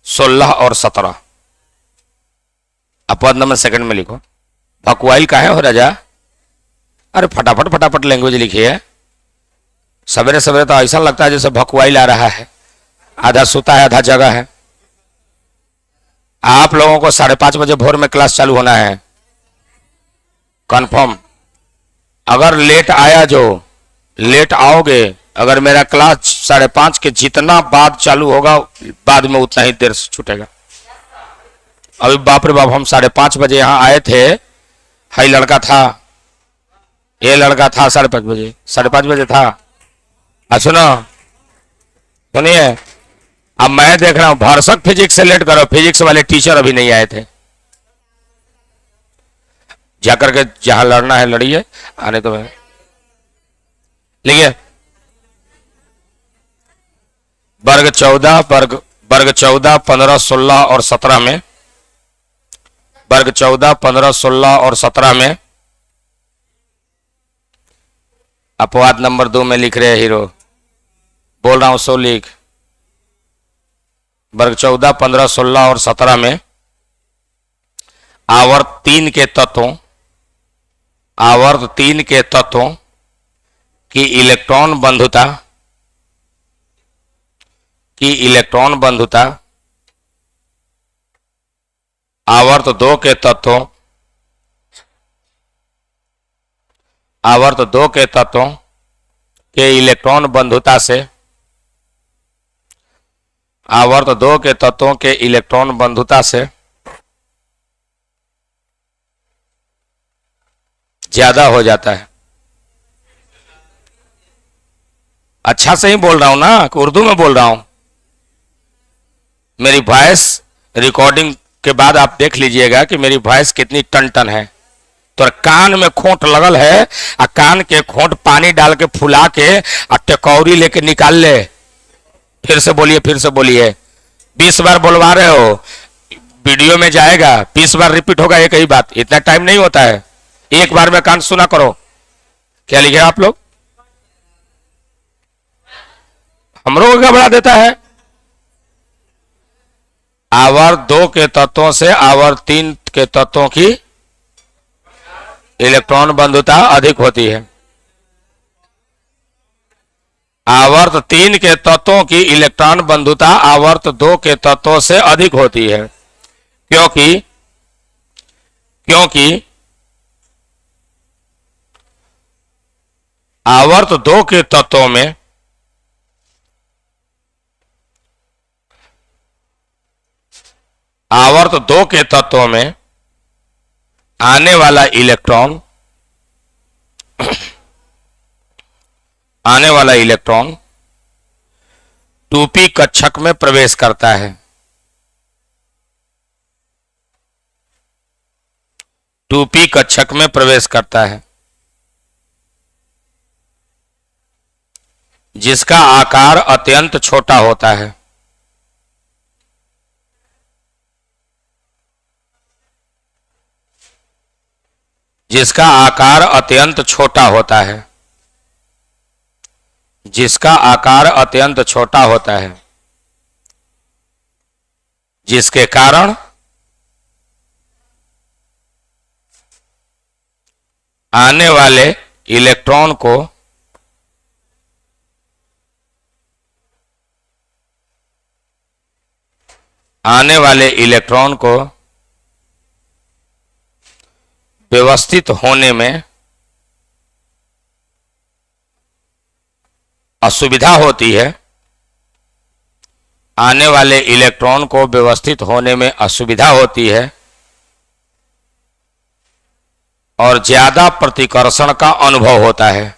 16 और 17, अपवाद नंबर सेकंड में लिखो। भकुआइल का है हो राजा, अरे फटाफट फटाफट लैंग्वेज लिखिए, सवेरे सवेरे तो ऐसा लगता है जैसे भकुआइल आ रहा है, आधा सोता है आधा जगह है। आप लोगों को 5:30 भोर में क्लास चालू होना है, कंफर्म। अगर लेट आया, जो लेट आओगे, अगर मेरा क्लास 5:30 के जितना बाद चालू होगा, बाद में उतना ही देर से छूटेगा। अभी बाप रे बाप, हम 5:30 बजे यहाँ आए थे, हाई लड़का था, ये लड़का था 5:30 बजे, 5:30 बजे था। सुनो, सुनिए, अब मैं देख रहा हूं भरसक फिजिक्स से लेट करो, फिजिक्स वाले टीचर अभी नहीं आए थे। जाकर के जहां लड़ना है लड़िए, आने तो मैं लिखिए वर्ग 14, वर्ग 14, 15, 16 और 17 में, वर्ग 14, 15, 16 और 17 में अपवाद नंबर 2 में लिख रहे हैं हीरो, बोल रहा हूं सो लिख। वर्ग 14, 15, 16 और 17 में आवर्त 3 के तत्वों, आवर्त 3 के तत्वों की इलेक्ट्रॉन बंधुता, की इलेक्ट्रॉन बंधुता आवर्त 2 के तत्वों, आवर्त 2 के तत्वों के इलेक्ट्रॉन बंधुता से, आवर्त 2 के तत्वों के इलेक्ट्रॉन बंधुता से ज्यादा हो जाता है। अच्छा से ही बोल रहा हूं ना, उर्दू में बोल रहा हूं। मेरी वॉइस रिकॉर्डिंग के बाद आप देख लीजिएगा कि मेरी वॉइस कितनी टन टन है। तो कान में खोट लगल है, आ कान के खोट पानी डाल के फुला के आ टेकौरी लेके निकाल ले। फिर से बोलिए, फिर से बोलिए, 20 बार बोलवा रहे हो, वीडियो में जाएगा, 20 बार रिपीट होगा एक ही बात, इतना टाइम नहीं होता है। एक बार में कान सुना करो। क्या लिखे आप लोग? हम लोग को घबरा देता है। आवर्त 2 के तत्वों से आवर्त 3 के तत्वों की इलेक्ट्रॉन बंधुता अधिक होती है। आवर्त 3 के तत्वों की इलेक्ट्रॉन बंधुता आवर्त 2 के तत्वों से अधिक होती है, क्योंकि आवर्त 2 के तत्वों में आवर्त 2 के तत्वों में आने वाला इलेक्ट्रॉन, आने वाला इलेक्ट्रॉन 2p कक्षक में प्रवेश करता है। 2p कक्षक में प्रवेश करता है, जिसका आकार अत्यंत छोटा होता है। जिसका आकार अत्यंत छोटा होता है, जिसका आकार अत्यंत छोटा होता है, जिसके कारण आने वाले इलेक्ट्रॉन को व्यवस्थित होने में असुविधा होती है। आने वाले इलेक्ट्रॉन को व्यवस्थित होने में असुविधा होती है और ज्यादा प्रतिकर्षण का अनुभव होता है।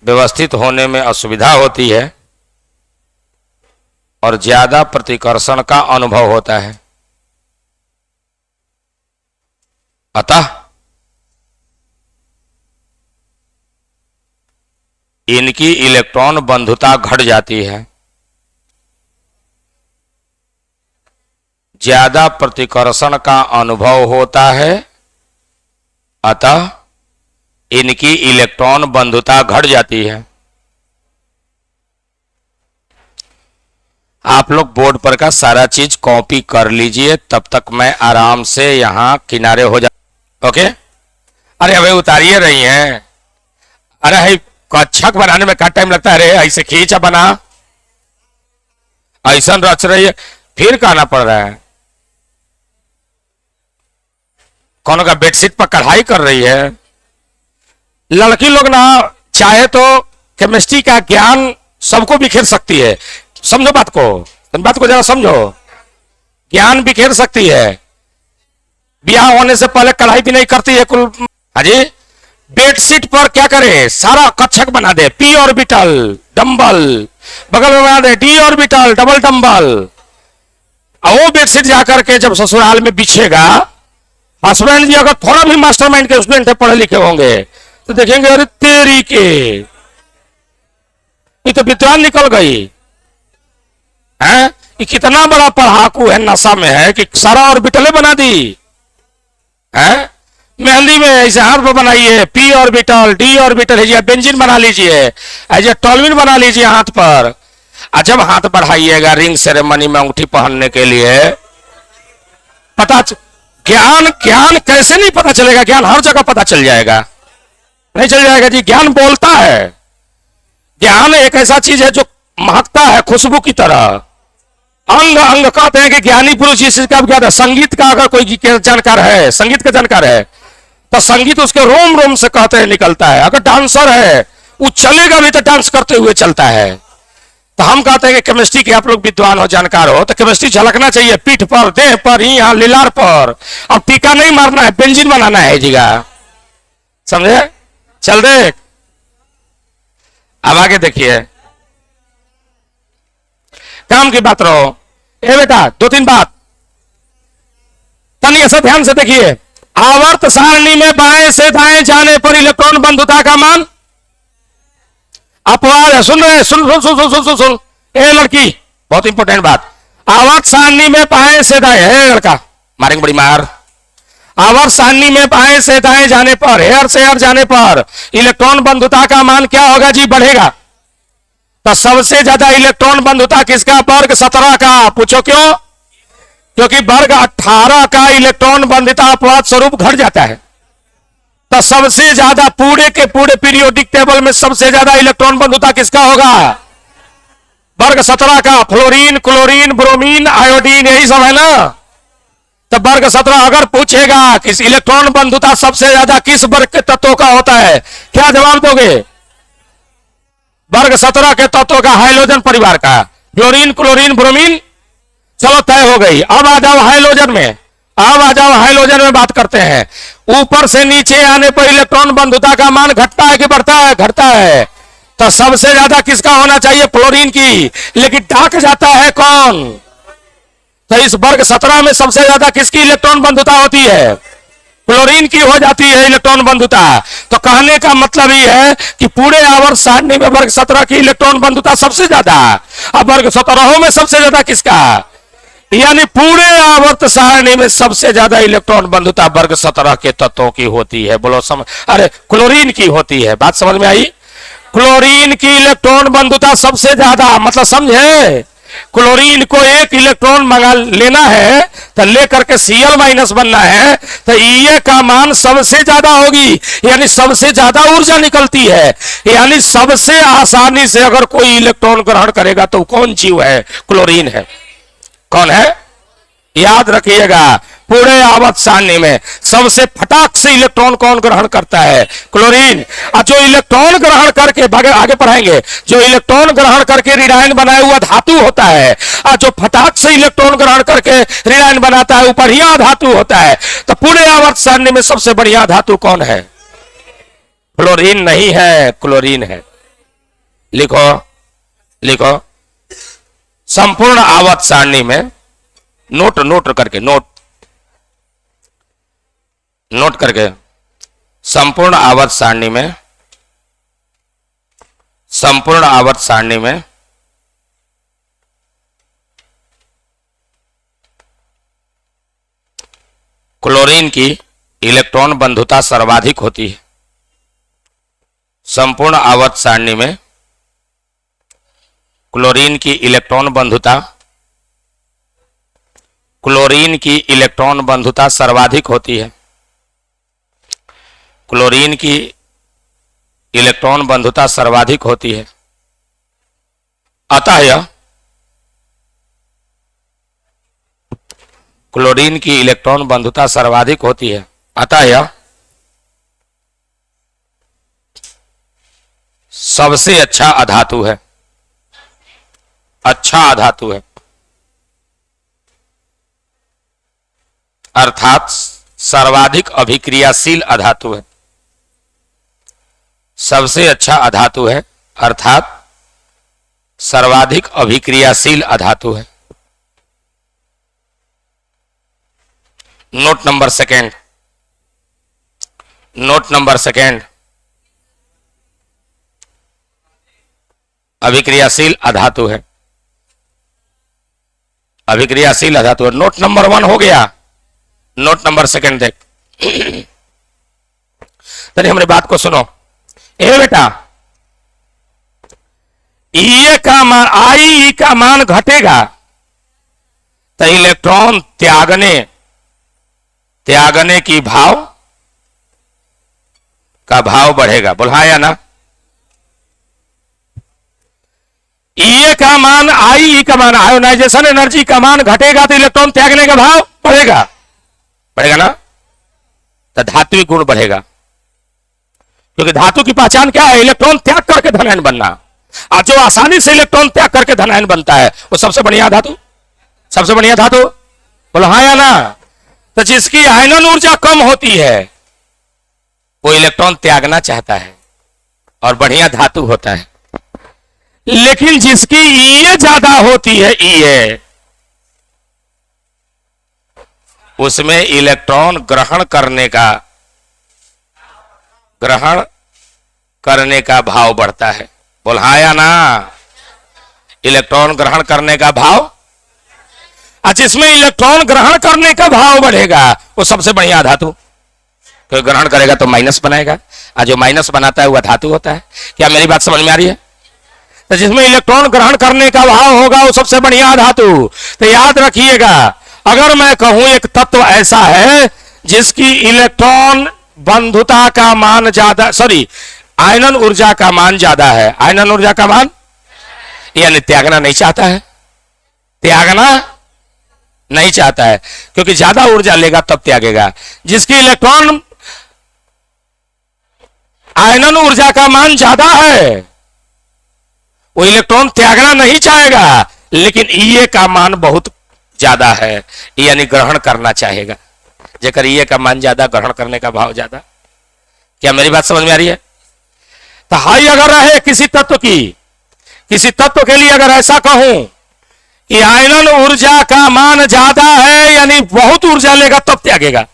व्यवस्थित होने में असुविधा होती है और ज्यादा प्रतिकर्षण का अनुभव होता है। अतः इनकी इलेक्ट्रॉन बंधुता घट जाती है। ज्यादा प्रतिकर्षण का अनुभव होता है, अतः इनकी इलेक्ट्रॉन बंधुता घट जाती है। आप लोग बोर्ड पर का सारा चीज कॉपी कर लीजिए, तब तक मैं आराम से यहां किनारे हो जा। ओके? अरे अबे उतारिए रही हैं। अरे है कक्षक बनाने में क्या टाइम लगता है? अरे ऐसे खींचा बना, ऐसा रच रही है। फिर कहना पड़ रहा है। कौन का बेडशीट पर कढ़ाई कर रही है। लड़की लोग ना चाहे तो केमिस्ट्री का ज्ञान सबको बिखेर सकती है। समझो बात को जरा समझो। ज्ञान बिखेर सकती है। ब्याह होने से पहले कढ़ाई भी नहीं करती है कुल। हाजी बेडशीट पर क्या करे, सारा कक्षक बना दे, पी ऑर्बिटल डंबल, बगल में बना दे डी ऑर्बिटल डबल डंबल। और वो बेडशीट जाकर के जब ससुराल में बिछेगा, हस्बैंड जी अगर थोड़ा भी मास्टरमाइंड के स्टूडेंट है, पढ़े लिखे होंगे, तो देखेंगे अरे तेरी के ये तो विद्वान निकल गई है। ये कितना बड़ा पढ़ाकू है, नशा में है कि सारा ऑर्बिटले बना दी है। मेहंदी में ऐसे हाथ पर बनाइए, पी ऑर्बिटल डी ऑर्बिटल है, बेंजीन बना लीजिए, ऐसे टॉलविन बना लीजिए हाथ पर। जब हाथ बढ़ाइएगा रिंग सेरेमनी में अंगूठी पहनने के लिए, पता ज्ञान कैसे नहीं पता चलेगा। ज्ञान हर जगह पता चल जाएगा। नहीं चल जाएगा जी। ज्ञान बोलता है। ज्ञान एक ऐसा चीज है जो महकता है खुशबू की तरह। अंग अंग कहते हैं कि ज्ञानी पुरुष इस चीज का क्या है। संगीत का अगर कोई जानकार है, संगीत का जानकार है, तो संगीत उसके रोम रोम से कहते हैं निकलता है। अगर डांसर है वो चलेगा भी तो डांस करते हुए चलता है। तो हम कहते हैं कि केमिस्ट्री के आप लोग विद्वान हो, जानकार हो, तो केमिस्ट्री झलकना चाहिए पीठ पर, देह पर, यहाँ लीलार पर। और टीका नहीं मारना है, बेंजीन बनाना है जीगा। समझे? चल देख। अब आगे देखिए, काम की बात रहो। ए बेटा दो तीन बात तनी ऐसा ध्यान से देखिए। आवर्त सारणी में बाएं से दाएं जाने पर इलेक्ट्रॉन बंधुता का मान अपवाद है। सुन रहे? सुन सुन सुन सुन सुन सुन सुन। ए लड़की, बहुत इंपॉर्टेंट बात। आवर्त सारणी में बाएं से दाएं, है लड़का मारेंगे बड़ी मार। आवर्त सारणी में बाएं से दाएं जाने पर, हेयर से हेयर जाने पर इलेक्ट्रॉन बंधुता का मान क्या होगा जी? बढ़ेगा। तो सबसे ज्यादा इलेक्ट्रॉन बंधुता किसका? वर्ग 17 का। पूछो क्यों? क्योंकि वर्ग 18 का इलेक्ट्रॉन बंधुता अपवाद स्वरूप घट जाता है। तो सबसे ज्यादा पूरे के पूरे पीरियोडिक टेबल में सबसे ज्यादा इलेक्ट्रॉन बंधुता किसका होगा? वर्ग 17 का। फ्लोरीन, क्लोरीन, ब्रोमीन, आयोडीन, यही सब है ना। तो वर्ग 17 अगर पूछेगा कि इलेक्ट्रॉन बंधुता सबसे ज्यादा किस वर्ग के तत्वों का होता है, क्या जवाब दोगे? वर्ग 17 के तत्वों का, हाइड्रोजन परिवार का। फ्लोरीन, क्लोरीन, ब्रोमीन, चलो तय हो गई। अब आ जाओ हाइड्रोजन में। अब आ जाओ हाइड्रोजन में बात करते हैं। ऊपर से नीचे आने पर इलेक्ट्रॉन बंधुता का मान घटता है कि बढ़ता है? घटता है। तो सबसे ज्यादा किसका होना चाहिए? फ्लोरीन की। लेकिन डाक जाता है कौन? तो इस वर्ग 17 में सबसे ज्यादा किसकी इलेक्ट्रॉन बंधुता होती है? क्लोरीन की हो जाती है इलेक्ट्रॉन बंधुता। तो कहने का मतलब ये है कि पूरे आवर्त सारणी में वर्ग 17 की इलेक्ट्रॉन बंधुता सबसे ज्यादा। अब वर्ग 17 में सबसे ज्यादा किसका? यानी पूरे आवर्त सारणी में सबसे ज्यादा इलेक्ट्रॉन बंधुता वर्ग 17 के तत्वों की होती है। बोलो अरे क्लोरीन की होती है। बात समझ में आई? क्लोरीन की इलेक्ट्रॉन बंधुता सबसे ज्यादा। मतलब समझे? क्लोरीन को एक इलेक्ट्रॉन मंगा लेना है तो लेकर के Cl माइनस बनना है, तो ये का मान सबसे ज्यादा होगी। यानी सबसे ज्यादा ऊर्जा निकलती है। यानी सबसे आसानी से अगर कोई इलेक्ट्रॉन ग्रहण करेगा तो कौन जीव है? क्लोरीन है। कौन है? याद रखिएगा, पूरे आवर्त सारणी में सबसे फटाक से इलेक्ट्रॉन कौन ग्रहण करता है? क्लोरीन। और जो इलेक्ट्रॉन ग्रहण करके, आगे पढ़ाएंगे, जो इलेक्ट्रॉन ग्रहण करके ऋणायन बनाया हुआ धातु होता है, और जो फटाक से इलेक्ट्रॉन ग्रहण करके ऋणायन बनाता है वो बढ़िया धातु होता है। तो पूरे आवर्त सारणी में सबसे बढ़िया धातु कौन है? फ्लोरीन नहीं है, क्लोरीन है। लिखो लिखो। संपूर्ण आवर्त सारणी में नोट करके नोट करके संपूर्ण आवर्त सारणी में क्लोरीन की इलेक्ट्रॉन बंधुता सर्वाधिक होती है। संपूर्ण आवर्त सारणी में क्लोरीन की इलेक्ट्रॉन बंधुता सर्वाधिक होती है। क्लोरीन की इलेक्ट्रॉन बंधुता सर्वाधिक होती है। अतः क्लोरीन की इलेक्ट्रॉन बंधुता सर्वाधिक होती है, अतः यह सबसे अच्छा अधातु है, अच्छा अधातु है, अर्थात सर्वाधिक अभिक्रियाशील अधातु है, सबसे अच्छा अधातु है अर्थात सर्वाधिक अभिक्रियाशील अधातु है। Note number second, note number second, अभिक्रियाशील अधातु है, अभिक्रियाशील अधातु है। नोट नंबर 1 हो गया, नोट नंबर सेकेंड देख। तनी हमारी बात को सुनो। ए बेटा, ई का मान, आई का मान घटेगा तो इलेक्ट्रॉन त्यागने की भाव का भाव बढ़ेगा, बोल हाँ या ना। ई का मान, आई का मान, आयोनाइजेशन एनर्जी का मान घटेगा तो इलेक्ट्रॉन त्यागने का भाव बढ़ेगा, बढ़ेगा ना। तो धात्विक गुण बढ़ेगा, क्योंकि धातु की पहचान क्या है? इलेक्ट्रॉन त्याग करके धनायन बनना। और जो आसानी से इलेक्ट्रॉन त्याग करके धनायन बनता है वो सबसे बढ़िया धातु, सबसे बढ़िया धातु, बोलो हाँ या ना। तो जिसकी आयनन ऊर्जा कम होती है वो इलेक्ट्रॉन त्यागना चाहता है और बढ़िया धातु होता है। लेकिन जिसकी ई ज्यादा होती है, ई उसमें इलेक्ट्रॉन ग्रहण करने का भाव बढ़ता है, बोल हाँ या ना। इलेक्ट्रॉन ग्रहण करने का भाव, जिसमें इलेक्ट्रॉन ग्रहण करने का भाव बढ़ेगा वो सबसे बढ़िया धातु, क्योंकि ग्रहण करेगा तो माइनस बनाएगा, और जो माइनस बनाता है वह धातु होता है। क्या मेरी बात समझ में आ रही है? तो जिसमें इलेक्ट्रॉन ग्रहण करने का भाव होगा वो सबसे बढ़िया धातु। तो याद रखिएगा, अगर मैं कहूं एक तत्व ऐसा है जिसकी इलेक्ट्रॉन बंधुता का मान ज्यादा, सॉरी आयनन ऊर्जा का मान ज्यादा है, आयनन ऊर्जा का मान, यानी त्यागना नहीं चाहता है, त्यागना नहीं चाहता है, क्योंकि ज्यादा ऊर्जा लेगा तब त्यागेगा। जिसकी इलेक्ट्रॉन आयनन ऊर्जा का मान ज्यादा है वो इलेक्ट्रॉन त्यागना नहीं चाहेगा, लेकिन ई का मान बहुत ज्यादा है, यानी ग्रहण करना चाहेगा। जेकर ई का मान ज्यादा, ग्रहण करने का भाव ज्यादा। क्या मेरी बात समझ में आ रही है? तो हाई अगर रहे किसी तत्व की, किसी तत्व के लिए अगर ऐसा कहूं कि आयनन ऊर्जा का मान ज्यादा है, यानी बहुत ऊर्जा लेगा तब त्यागेगा,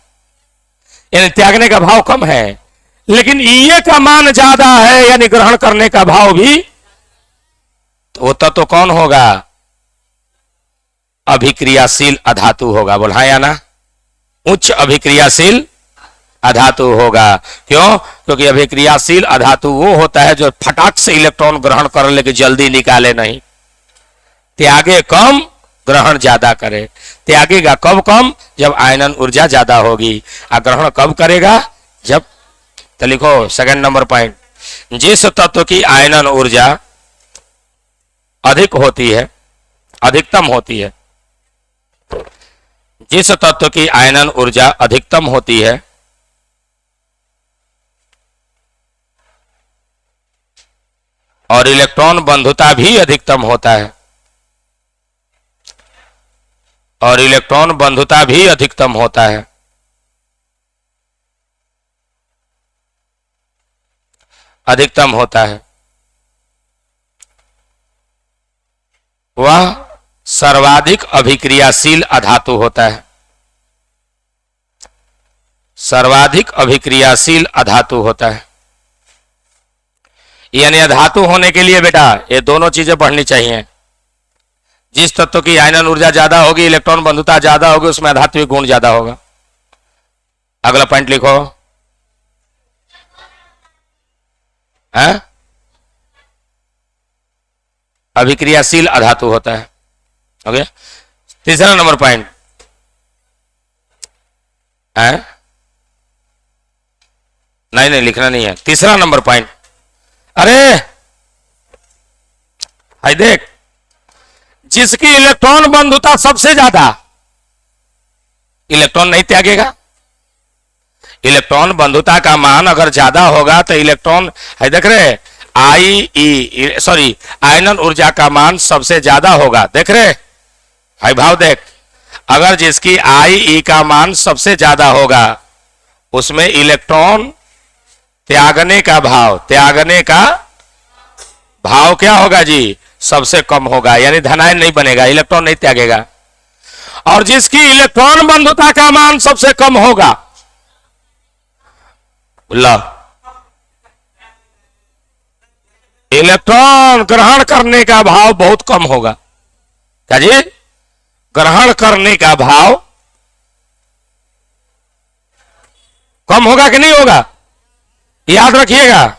यानी त्यागने का भाव कम है, लेकिन ई का मान ज्यादा है यानी ग्रहण करने का भाव भी, तो वो तत्व कौन होगा? अभिक्रियाशील अधातु होगा, बोल हाँ या ना। उच्च अभिक्रियाशील अधातु होगा। क्यों? क्योंकि अभिक्रियाशील अधातु वो होता है जो फटाक से इलेक्ट्रॉन ग्रहण कर लेके जल्दी निकाले नहीं, त्यागे कम, ग्रहण ज्यादा करे। त्यागेगा कब कम? जब आयनन ऊर्जा ज्यादा होगी। और ग्रहण कब करेगा? जब, तो लिखो सेकंड नंबर पॉइंट, जिस तत्व की आयनन ऊर्जा अधिक होती है, अधिकतम होती है, जिस तत्व की आयनन ऊर्जा अधिकतम होती है और इलेक्ट्रॉन बंधुता भी अधिकतम होता है, और इलेक्ट्रॉन बंधुता भी अधिकतम होता है, अधिकतम होता है, वह सर्वाधिक अभिक्रियाशील अधातु होता है, सर्वाधिक अभिक्रियाशील अधातु होता है। यानी अधातु होने के लिए बेटा ये दोनों चीजें पढ़नी चाहिए। जिस तत्व की आयनन ऊर्जा ज्यादा होगी, इलेक्ट्रॉन बंधुता ज्यादा होगी, उसमें अधात्विक गुण ज्यादा होगा। अगला पॉइंट लिखो, है? अभिक्रियाशील अधातु होता है। ओके, तीसरा नंबर पॉइंट है, नहीं लिखना नहीं है। तीसरा नंबर पॉइंट, अरे हाय देख, जिसकी इलेक्ट्रॉन बंधुता सबसे ज्यादा, इलेक्ट्रॉन नहीं त्यागेगा। इलेक्ट्रॉन बंधुता का मान अगर ज्यादा होगा तो इलेक्ट्रॉन है, देख रहे आयनन ऊर्जा का मान सबसे ज्यादा होगा, देख रहे भाई भाव देख, अगर जिसकी आई का मान सबसे ज्यादा होगा उसमें इलेक्ट्रॉन त्यागने का भाव क्या होगा जी, सबसे कम होगा, यानी धनायन नहीं बनेगा, इलेक्ट्रॉन नहीं त्यागेगा। और जिसकी इलेक्ट्रॉन बंधुता का मान सबसे कम होगा, इलेक्ट्रॉन ग्रहण करने का भाव बहुत कम होगा। क्या जी, ग्रहण करने का भाव कम होगा कि नहीं होगा, याद रखिएगा,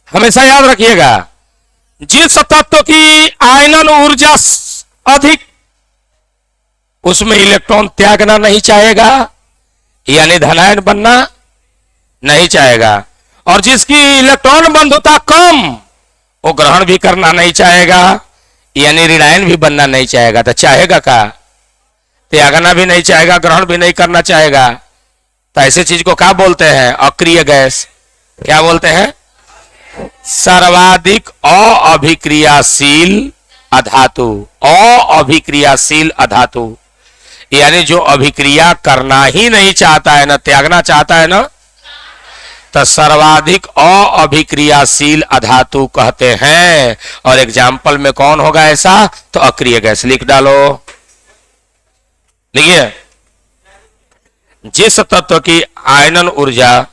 हमेशा याद रखिएगा। जिस तत्व की आयनन ऊर्जा अधिक उसमें इलेक्ट्रॉन त्यागना नहीं चाहेगा, यानी धनायन बनना नहीं चाहेगा। और जिसकी इलेक्ट्रॉन बंधुता कम वो ग्रहण भी करना नहीं चाहेगा, यानी ऋणायन भी बनना नहीं चाहेगा। तो चाहेगा का, त्यागना भी नहीं चाहेगा, ग्रहण भी नहीं करना चाहेगा। तो ऐसे चीज को क्या बोलते हैं, अक्रिय गैस। क्या बोलते हैं, सर्वाधिक अभिक्रियाशील अधातु। अभिक्रियाशील अधातु यानी जो अभिक्रिया करना ही नहीं चाहता है ना त्यागना चाहता है ना, तो सर्वाधिक अभिक्रियाशील अधातु कहते हैं। और एग्जाम्पल में कौन होगा ऐसा, तो अक्रिय गैस। लिख डालो, लिखिए, जिस तत्व की आयनन ऊर्जा,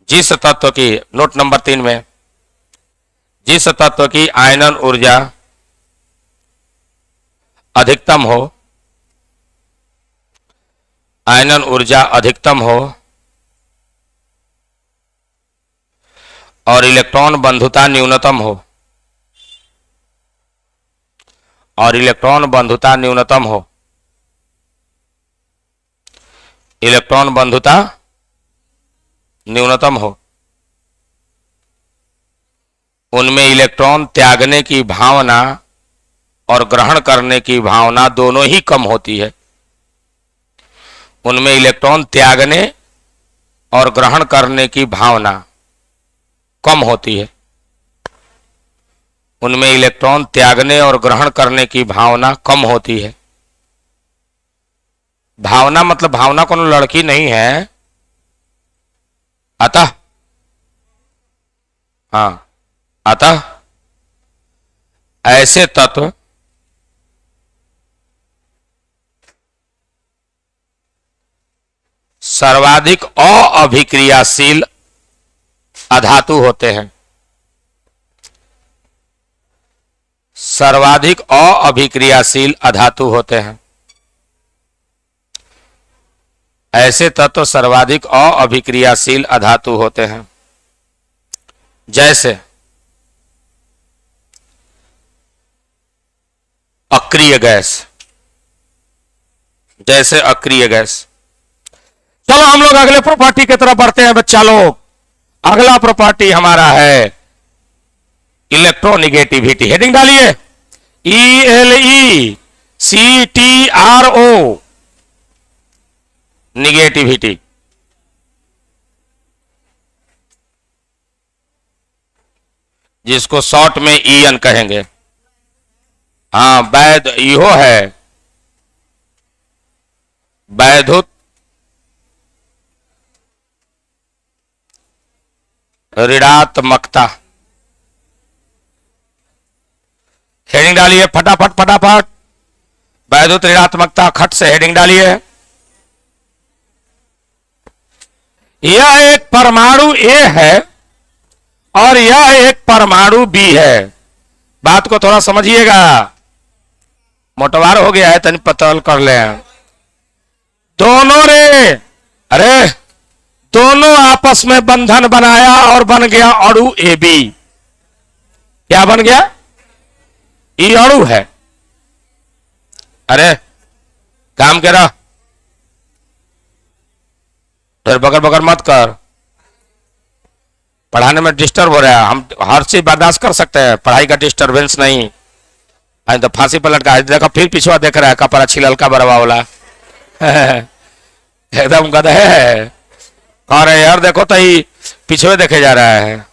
जिस तत्व की, नोट नंबर 3 में, जिस तत्व की आयनन ऊर्जा अधिकतम हो, आयनन ऊर्जा अधिकतम हो और इलेक्ट्रॉन बंधुता न्यूनतम हो, और इलेक्ट्रॉन बंधुता न्यूनतम हो, इलेक्ट्रॉन बंधुता न्यूनतम हो, उनमें इलेक्ट्रॉन त्यागने की भावना और ग्रहण करने की भावना दोनों ही कम होती है। उनमें इलेक्ट्रॉन त्यागने और ग्रहण करने की भावना कम होती है। उनमें इलेक्ट्रॉन त्यागने और ग्रहण करने की भावना कम होती है। भावना मतलब भावना कोनो लड़की नहीं है, अतः, हाँ, अतः ऐसे तत्व सर्वाधिक अभिक्रियाशील अधातु होते हैं। सर्वाधिक अभिक्रियाशील अधातु होते हैं। ऐसे तत्व सर्वाधिक अभिक्रियाशील अधातु होते हैं। जैसे अक्रिय गैस, जैसे अक्रिय गैस। चलो हम लोग अगले प्रॉपर्टी की तरफ बढ़ते हैं बच्चा लोग। अगला प्रॉपर्टी हमारा है इलेक्ट्रोनिगेटिविटी। हेडिंग डालिए, ELECTRO, निगेटिविटी। जिसको शॉर्ट में EN कहेंगे। हाँ, वैध इहो है, वैधुत ऋणात्मकता। हेडिंग डालिए फटाफट फटाफट, वैधुत ऋणात्मकता, खट से हेडिंग डालिए। यह एक परमाणु A है और यह एक परमाणु B है। बात को थोड़ा समझिएगा, मोटवार हो गया है, तनी पतल कर ले। दोनों ने, अरे दोनों आपस में बंधन बनाया और बन गया अणु AB। क्या बन गया, ये अणु है। अरे काम करा, फिर बगर बगर मत कर, पढ़ाने में डिस्टर्ब हो रहा है। हम हर चीज बर्दाश्त कर सकते हैं, पढ़ाई का डिस्टरबेंस नहीं। आज तो फांसी पर लटका है। देखो फिर पिछवा देख रहा है, कपड़ा छिललका बरवा वाला एकदम गधा है। कह रहे यार देखो तो ही पिछवे देखे जा रहा है।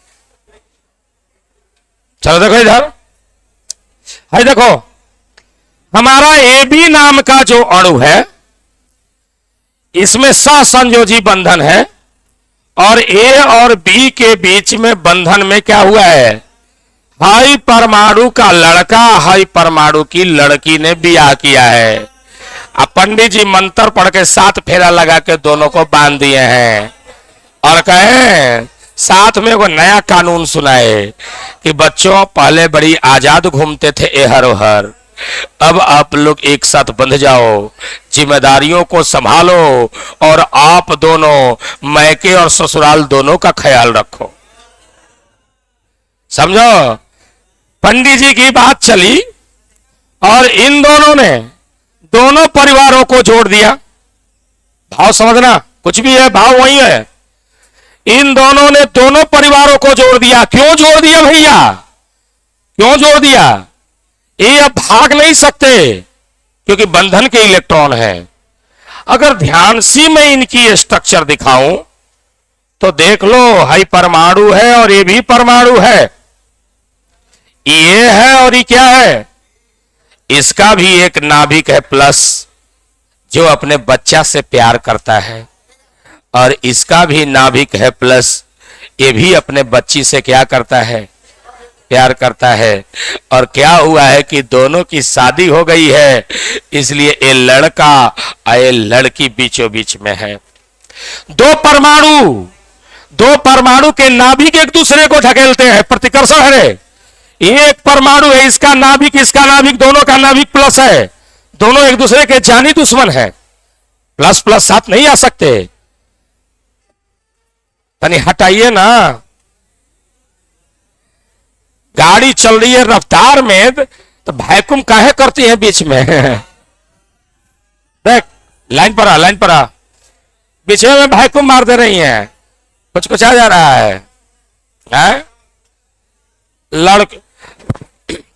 चलो देखो इधर है, देखो हमारा ए बी नाम का जो अणु है इसमें सहसंयोजी बंधन है और ए और बी के बीच में बंधन में क्या हुआ है, हाई परमाणु का लड़का हाई परमाणु की लड़की ने ब्याह किया है। अब पंडित जी मंत्र पढ़ के 7 फेरा लगा के दोनों को बांध दिए हैं और कहे साथ में वो नया कानून सुनाए कि बच्चों पहले बड़ी आजाद घूमते थे एहर ओहर, अब आप लोग एक साथ बंध जाओ, जिम्मेदारियों को संभालो और आप दोनों मैके और ससुराल दोनों का ख्याल रखो। समझो, पंडित जी की बात चली और इन दोनों ने दोनों परिवारों को जोड़ दिया। भाव समझना, कुछ भी है भाव वही है। इन दोनों ने दोनों परिवारों को जोड़ दिया। क्यों जोड़ दिया भैया, क्यों जोड़ दिया? ये अब भाग नहीं सकते क्योंकि बंधन के इलेक्ट्रॉन है। अगर ध्यान से मैं इनकी स्ट्रक्चर दिखाऊं तो देख लो, हाई परमाणु है और ये भी परमाणु है, ये है और ये क्या है, इसका भी एक नाभिक है प्लस जो अपने बच्चा से प्यार करता है और इसका भी नाभिक है प्लस, ये भी अपने बच्ची से क्या करता है, प्यार करता है। और क्या हुआ है कि दोनों की शादी हो गई है, इसलिए ये लड़का और ये लड़की बीचों बीच में है। दो परमाणु के नाभिक एक दूसरे को ढकेलते हैं, प्रतिकर्षण है। ये एक परमाणु है, इसका नाभिक दोनों का नाभिक प्लस है, दोनों एक दूसरे के जानी दुश्मन है, प्लस प्लस साथ नहीं आ सकते। तनी हटाइए ना, गाड़ी चल रही है रफ्तार में तो वैक्यूम काहे करती है बीच में देख, लाइन पर आ, बीच में वैक्यूम मार दे रही है, कुछ कुछ आ जा रहा है?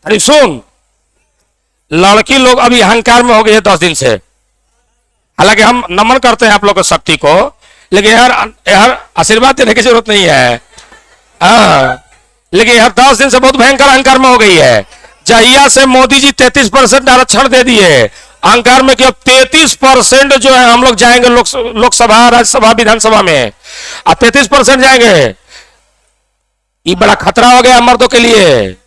अरे सुन, लड़की लोग अभी अहंकार में हो गई है 10 दिन से। हालांकि हम नमन करते हैं आप लोग की शक्ति को, लेकिन यार आशीर्वाद देने की जरूरत नहीं है। लेकिन यार 10 दिन से बहुत भयंकर अहंकार में हो गई है। जहिया से मोदी जी 33% आरक्षण दे दिए, अहंकार में कि अब 33% जो है हम लोग जाएंगे लोकसभा, राज्यसभा, विधानसभा में, अब 33% जाएंगे। ये बड़ा खतरा हो गया मर्दों के लिए,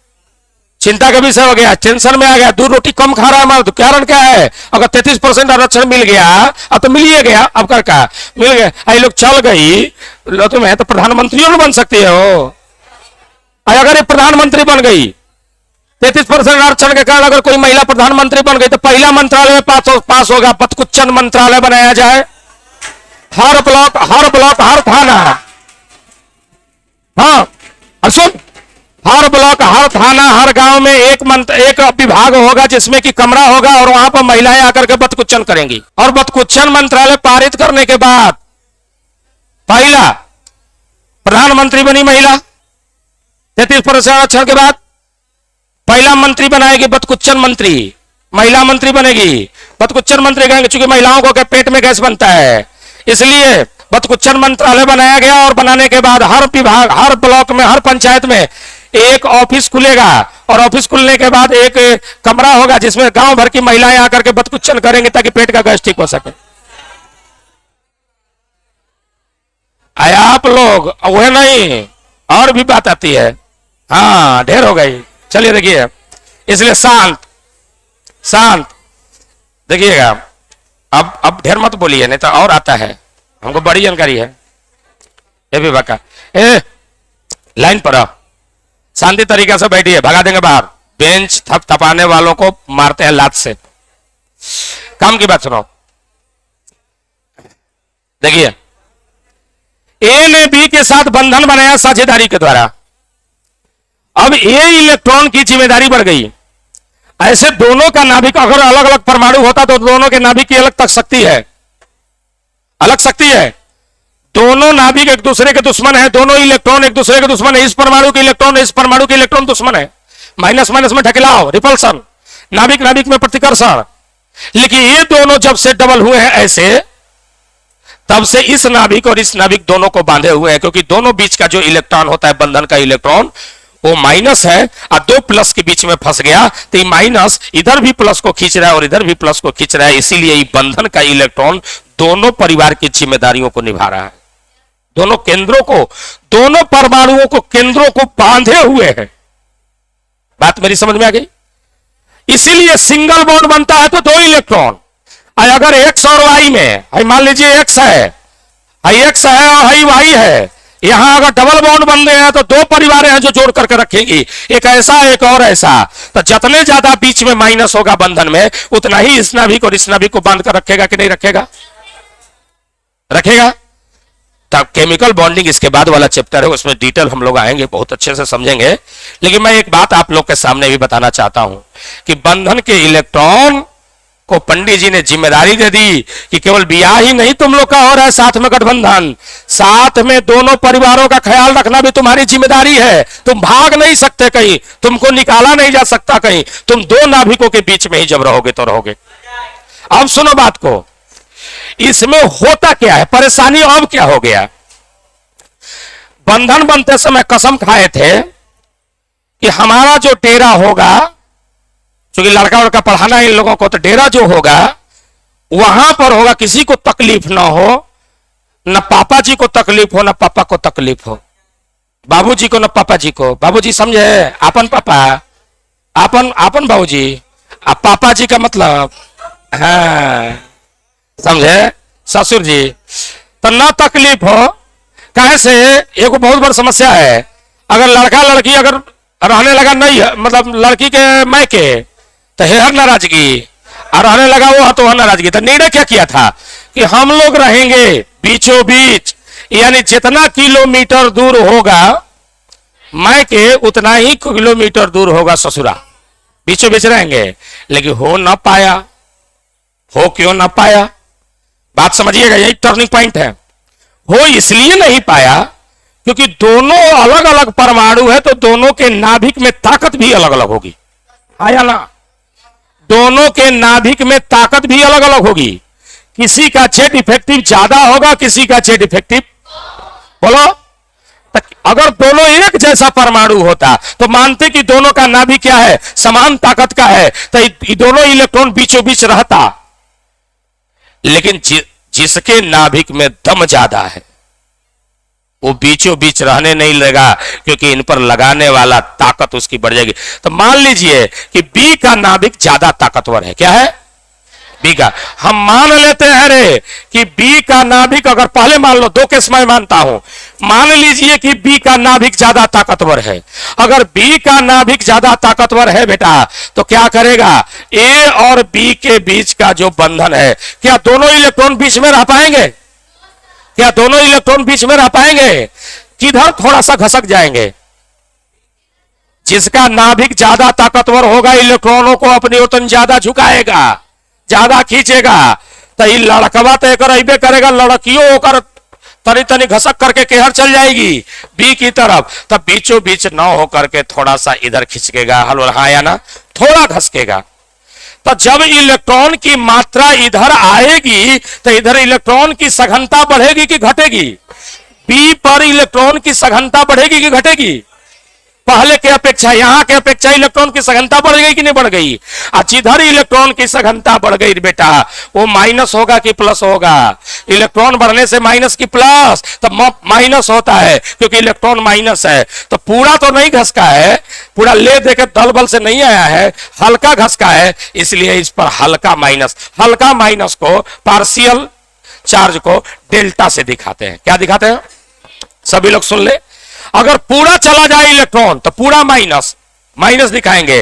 चिंता का विषय हो गया, टेंशन में आ गया। 2 रोटी कम खा रहा है मर्द, कारण क्या है? अगर 33% आरक्षण मिल गया, अब तो मिल ही गया, अब कर का मिल गया, ये लोग चल गई, लो तुम्हें तो प्रधानमंत्री बन सकती हो। अगर ये प्रधानमंत्री बन गई, 33% आरक्षण के कारण अगर कोई महिला प्रधानमंत्री बन गई तो पहला मंत्रालय में पास होगा, पथकुच्चन मंत्रालय बनाया जाए। हर ब्लॉक हर थाना, हाँ सुन, हर ब्लॉक हर थाना हर गांव में एक विभाग होगा जिसमें कि कमरा होगा और वहां पर महिलाएं आकर के बतकुच्चन करेंगी। और बतकुच्चन मंत्रालय पारित करने के बाद पहला प्रधानमंत्री बनी महिला, 33% आरक्षण के बाद पहला मंत्री बनाएगी बतकुच्चन मंत्री, महिला मंत्री बनेगी। बतकुच्चन मंत्री कहेंगे चूंकि महिलाओं को पेट में गैस बनता है, इसलिए बतकुच्चन मंत्रालय बनाया गया। और बनाने के बाद हर विभाग, हर ब्लॉक में, हर पंचायत में एक ऑफिस खुलेगा और ऑफिस खुलने के बाद एक कमरा होगा जिसमें गांव भर की महिलाएं आकर के बतकुच्चन करेंगे ताकि पेट का गैस ठीक हो सके। आप लोग वह नहीं, और भी बात आती है, हाँ ढेर हो गई। चलिए देखिए, इसलिए शांत देखिएगा। अब ढेर मत बोलिए, नहीं तो और आता है, हमको बड़ी जानकारी है। ये भी बाका लाइन पर आओ, शांति तरीके से बैठिए, भगा देंगे बाहर। बेंच थपथपाने वालों को मारते हैं लात से। काम की बात सुनो, देखिए, ए ने बी के साथ बंधन बनाया साझेदारी के द्वारा। अब ए इलेक्ट्रॉन की जिम्मेदारी बढ़ गई। ऐसे दोनों का नाभिक अगर अलग अलग परमाणु होता तो दोनों के नाभिक की अलग तक शक्ति है, अलग शक्ति है। दोनों नाभिक एक दूसरे के दुश्मन है, दोनों इलेक्ट्रॉन एक दूसरे के दुश्मन है। इस परमाणु के इलेक्ट्रॉन इस परमाणु के इलेक्ट्रॉन दुश्मन है। माइनस माइनस में ढकेलाओ, रिपल्सन। नाभिक नाभिक में प्रतिकर्षण। लेकिन ये दोनों जब से डबल हुए हैं ऐसे, तब से इस नाभिक और इस नाभिक दोनों को बांधे हुए हैं, क्योंकि दोनों बीच का जो इलेक्ट्रॉन होता है, बंधन का इलेक्ट्रॉन, वो माइनस है और दो प्लस के बीच में फंस गया, तो ये माइनस इधर भी प्लस को खींच रहा है और इधर भी प्लस को खींच रहा है। इसीलिए ये बंधन का इलेक्ट्रॉन दोनों परिवार की जिम्मेदारियों को निभा रहा है, दोनों केंद्रों को, दोनों परमाणुओं को, केंद्रों को बांधे हुए है। बात मेरी समझ में आ गई? इसीलिए सिंगल बॉन्ड बनता है तो दो इलेक्ट्रॉन, अगर एक्स और वाई में, मान लीजिए एक्स है, एक्स है और वाई है, यहां अगर डबल बॉन्ड बन गए हैं तो दो परिवार हैं जो जोड़ करके रखेंगी, एक ऐसा एक और ऐसा। तो जितने ज्यादा बीच में माइनस होगा बंधन में, उतना ही इस नाभिक और इस नाभिक को बांध कर रखेगा कि नहीं रखेगा? रखेगा। तब केमिकल बॉन्डिंग इसके बाद वाला चैप्टर है, उसमें डिटेल हम लोग आएंगे, बहुत अच्छे से समझेंगे। लेकिन मैं एक बात आप लोग के सामने भी बताना चाहता हूं कि बंधन के इलेक्ट्रॉन को पंडित जी ने जिम्मेदारी दे दी कि केवल ब्याह ही नहीं तुम लोग का हो रहा है, साथ में गठबंधन, साथ में दोनों परिवारों का ख्याल रखना भी तुम्हारी जिम्मेदारी है। तुम भाग नहीं सकते कहीं, तुमको निकाला नहीं जा सकता कहीं, तुम दो नाभिकों के बीच में ही जब रहोगे तो रहोगे। अब सुनो बात को, इसमें होता क्या है, परेशानी अब क्या हो गया। बंधन बनते समय कसम खाए थे कि हमारा जो डेरा होगा, क्योंकि लड़का लड़का पढ़ाना है इन लोगों को, तो डेरा जो होगा वहां पर होगा, किसी को तकलीफ ना हो, न पापा जी को तकलीफ हो न पापा को तकलीफ हो, बाबूजी को न पापा जी को। बाबूजी समझे, आपन पापा, आपन बाबूजी, अब पापा जी का मतलब, हाँ समझे, ससुर जी, तो न तकलीफ हो। कहे से एक बहुत बड़ी समस्या है, अगर लड़का लड़की अगर रहने लगा नहीं, मतलब लड़की के मैके, तो है नाराजगी, और रहने लगा वो तो नाराजगी। तो निर्णय क्या किया था कि हम लोग रहेंगे बीचों बीच, यानी जितना किलोमीटर दूर होगा मैके उतना ही किलोमीटर दूर होगा ससुरा, बीचों बीच रहेंगे। लेकिन हो ना पाया। हो क्यों ना पाया, बात समझिएगा, यही टर्निंग पॉइंट है। हो इसलिए नहीं पाया क्योंकि दोनों अलग अलग परमाणु है, तो दोनों के नाभिक में ताकत भी अलग अलग होगी, आया ना? दोनों के नाभिक में ताकत भी अलग अलग होगी। किसी का जेड इफेक्टिव ज्यादा होगा, किसी का जेड इफेक्टिव, बोलो, अगर दोनों एक जैसा परमाणु होता तो मानते कि दोनों का नाभिक क्या है, समान ताकत का है, तो दोनों इलेक्ट्रॉन बीचों बीच रहता। लेकिन जिसके नाभिक में दम ज्यादा है वो बीचों बीच रहने नहीं लगेगा, क्योंकि इन पर लगाने वाला ताकत उसकी बढ़ जाएगी। तो मान लीजिए कि बी का नाभिक ज्यादा ताकतवर है, क्या है, बी का। हम मान लेते हैं रे कि बी का नाभिक, अगर पहले मान लो, दो केस मैं मानता हूं, मान लीजिए कि बी का नाभिक ज्यादा ताकतवर है। अगर बी का नाभिक ज्यादा ताकतवर है बेटा, तो क्या करेगा, ए और बी के बीच का जो बंधन है, क्या दोनों इलेक्ट्रॉन बीच में रह पाएंगे? क्या दोनों इलेक्ट्रॉन बीच में रह पाएंगे? किधर थोड़ा सा घसक जाएंगे। जिसका नाभिक ज्यादा ताकतवर होगा इलेक्ट्रॉनों को अपनी ओर ज्यादा झुकाएगा, ज्यादा खींचेगा। तो ये लड़कवा तो एक करेगा, लड़कियों होकर तनी तनी घसक करके केहर चल जाएगी बी की तरफ। तब बीचों बीच न होकर के थोड़ा सा इधर खिंचकेगा, हलो हाँ या ना, थोड़ा घसकेगा। तो जब इलेक्ट्रॉन की मात्रा इधर आएगी तो इधर इलेक्ट्रॉन की सघनता बढ़ेगी कि घटेगी? बी पर इलेक्ट्रॉन की सघनता बढ़ेगी कि घटेगी? पहले के अपेक्षा, यहां के अपेक्षा इलेक्ट्रॉन की सघनता बढ़ गई कि नहीं बढ़ गई? जिधर इलेक्ट्रॉन की सघनता बढ़ गई बेटा, वो माइनस होगा कि प्लस होगा? इलेक्ट्रॉन बढ़ने से माइनस की प्लस, तो माइनस होता है क्योंकि इलेक्ट्रॉन माइनस है। तो पूरा तो नहीं घसका है, पूरा ले देकर दल बल से नहीं आया है, हल्का घसका है, इसलिए इस पर हल्का माइनस। हल्का माइनस को, पार्शियल चार्ज को डेल्टा से दिखाते हैं। क्या दिखाते हैं? सभी लोग सुन ले। अगर पूरा चला जाए इलेक्ट्रॉन तो पूरा माइनस, माइनस दिखाएंगे,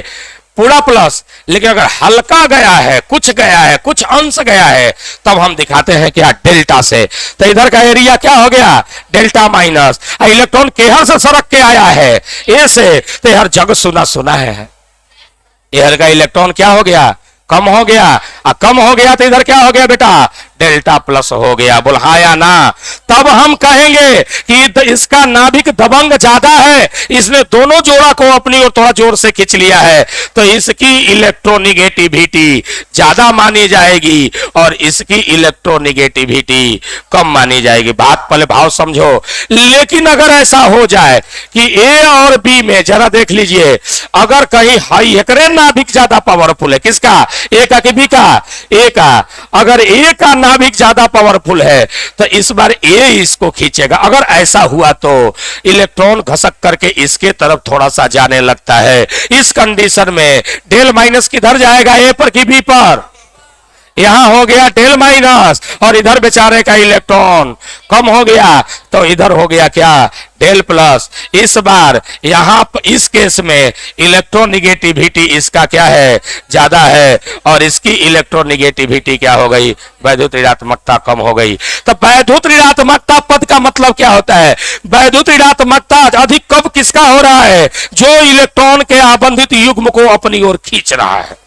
पूरा प्लस। लेकिन अगर हल्का गया है, कुछ गया है, कुछ अंश गया है, तब हम दिखाते हैं क्या, डेल्टा से। तो इधर का एरिया क्या हो गया, डेल्टा माइनस। इलेक्ट्रॉन केहर से सरक के आया है, ए से, तो यार जग सुना सुना है। इधर का इलेक्ट्रॉन क्या हो गया, कम हो गया। कम हो गया तो इधर क्या हो गया बेटा, डेल्टा प्लस हो गया। बोल हाँ या ना? तब हम कहेंगे कि इसका नाभिक दबंग ज्यादा है, इसने दोनों जोड़ा को अपनी ओर थोड़ा जोर से खींच लिया है, तो इसकी इलेक्ट्रोनिगेटिविटी ज्यादा मानी जाएगी और इसकी इलेक्ट्रोनिगेटिविटी कम मानी जाएगी। बात पहले भाव समझो। लेकिन अगर ऐसा हो जाए कि ए और बी में, जरा देख लीजिए, अगर कहीं हाई एकरे नाभिक ज्यादा पावरफुल है, किसका? ए का कि बी का? ए का। अगर ए का नाभिक ज्यादा पावरफुल है तो इस बार ए इसको खींचेगा। अगर ऐसा हुआ तो इलेक्ट्रॉन घसक करके इसके तरफ थोड़ा सा जाने लगता है। इस कंडीशन में डेल माइनस किधर जाएगा? ए पर कि बी पर? यहां हो गया डेल माइनस, और इधर बेचारे का इलेक्ट्रॉन कम हो गया, तो इधर हो गया क्या? Del plus. इस बार यहां इस केस में इलेक्ट्रोनिगेटिविटी इसका क्या है? ज्यादा है, और इसकी इलेक्ट्रोनिगेटिविटी क्या हो गई? वैद्युत ऋणात्मकता कम हो गई। तो वैद्युत ऋणात्मकता पद का मतलब क्या होता है? वैद्युत ऋणात्मकता अधिक कब किसका हो रहा है? जो इलेक्ट्रॉन के आबंधित युग्म को अपनी ओर खींच रहा है।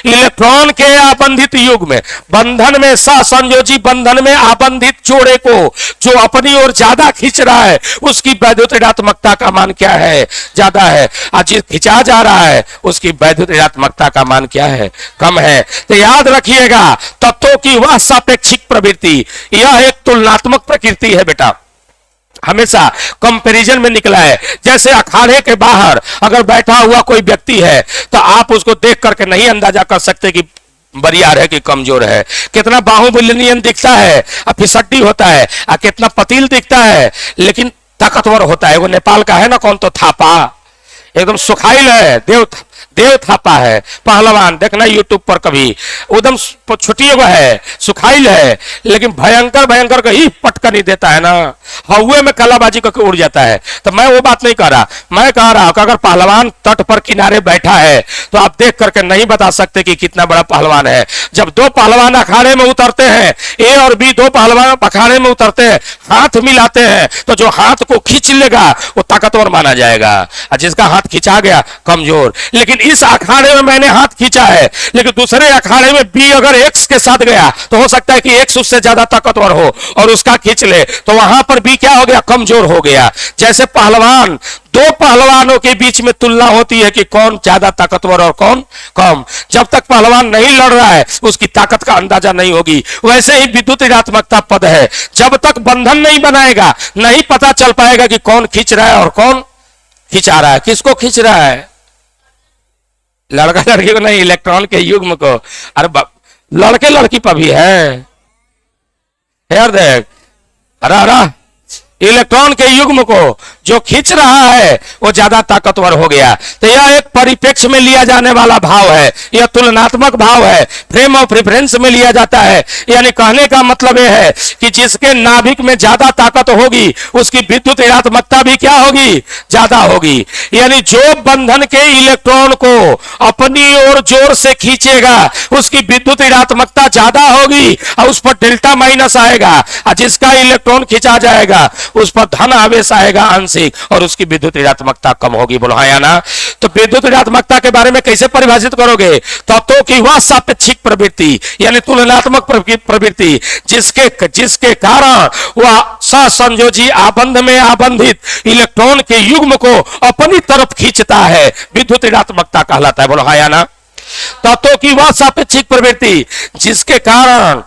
इलेक्ट्रॉन के आबंधित युग्म में, बंधन में, सहसंयोजी बंधन में आबंधित जोड़े को जो अपनी ओर ज्यादा खींच रहा है, उसकी वैद्युत ऋणात्मकता का मान क्या है? ज्यादा है। और जिस खिंचा जा रहा है उसकी वैद्युत ऋणात्मकता का मान क्या है? कम है। तो याद रखिएगा, तत्वों की वह सापेक्षिक प्रवृत्ति, यह एक तुलनात्मक प्रकृति है बेटा, हमेशा कंपैरिजन में निकला है। जैसे अखाड़े के बाहर अगर बैठा हुआ कोई व्यक्ति है तो आप उसको देख करके नहीं अंदाजा कर सकते कि बरियार है कि कमजोर है। कितना बाहुबलियन दिखता है, फिसड्डी होता है, कितना पतील दिखता है, लेकिन ताकतवर होता है। वो नेपाल का है ना, कौन तो थापा, एकदम सुखाइल है, देव थापा है, पहलवान, देखना यूट्यूब पर कभी, एकदम छोटी है, सुखाइल है, लेकिन भयंकर भयंकर का ही पटका नहीं देता है ना, हवा में कलाबाजी करके उड़ जाता है। तो मैं वो बात नहीं कह रहा, मैं कह रहा हूं कि अगर पहलवान तट पर किनारे बैठा है तो आप देख करके नहीं बता सकते कि कितना बड़ा पहलवान है। जब दो पहलवान अखाड़े में उतरते हैं, ए और बी दो पहलवान अखाड़े में उतरते हैं, हाथ मिलाते हैं, तो जो हाथ को खींच लेगा वो ताकतवर माना जाएगा, और जिसका हाथ खींचा गया कमजोर। लेकिन इस अखाड़े में मैंने हाथ खींचा है, लेकिन दूसरे अखाड़े में बी अगर एक्स के साथ गया तो हो सकता है कि एक्स उससे ज्यादा ताकतवर हो और उसका खींच ले, तो वहां पर बी क्या हो गया? कमजोर हो गया। जैसे पहलवान, दो पहलवानों के बीच में तुलना होती है कि कौन ज्यादा ताकतवर और कौन कम। जब तक पहलवान नहीं लड़ रहा है उसकी ताकत का अंदाजा नहीं होगी। वैसे ही विद्युत ऋणात्मकता पद है, जब तक बंधन नहीं बनाएगा नहीं पता चल पाएगा कि कौन खींच रहा है और कौन खिंचा रहा है। किसको खींच रहा है? लड़का लड़की को नहीं, इलेक्ट्रॉन के युग्म को। अरे लड़के लड़की पर भी है यार, देख, अरे इलेक्ट्रॉन के युग्म को जो खींच रहा है वो ज्यादा ताकतवर हो गया। तो यह एक परिप्रेक्ष्य में लिया जाने वाला भाव है, यह तुलनात्मक भाव है, फ्रेम ऑफ रेफरेंस में लिया जाता है। यानी कहने का मतलब यह है कि जिसके नाभिक में ज्यादा ताकत होगी उसकी विद्युत ऋणात्मकता भी क्या होगी? ज्यादा होगी। यानी जो बंधन के इलेक्ट्रॉन को अपनी ओर जोर से खींचेगा उसकी विद्युत ऋणात्मकता ज्यादा होगी और उस पर डेल्टा माइनस आएगा, और जिसका इलेक्ट्रॉन खींचा जाएगा उस पर धन आवेश आएगा आंशिक, और उसकी विद्युत ऋणात्मकता कम होगी। बोलो हाँ या ना? तो विद्युत ऋणात्मकता के बारे में कैसे परिभाषित करोगे? तत्वों की वह सापेक्षिक प्रवृत्ति यानी तुलनात्मक प्रवृत्ति जिसके कारण वह सहसंयोजी आबंध में आबंधित इलेक्ट्रॉन के युग्म को अपनी तरफ खींचता है, विद्युत ऋणात्मकता कहलाता है। बोलो हाँ या ना? तत्वों की वह सापेक्षिक प्रवृत्ति जिसके कारण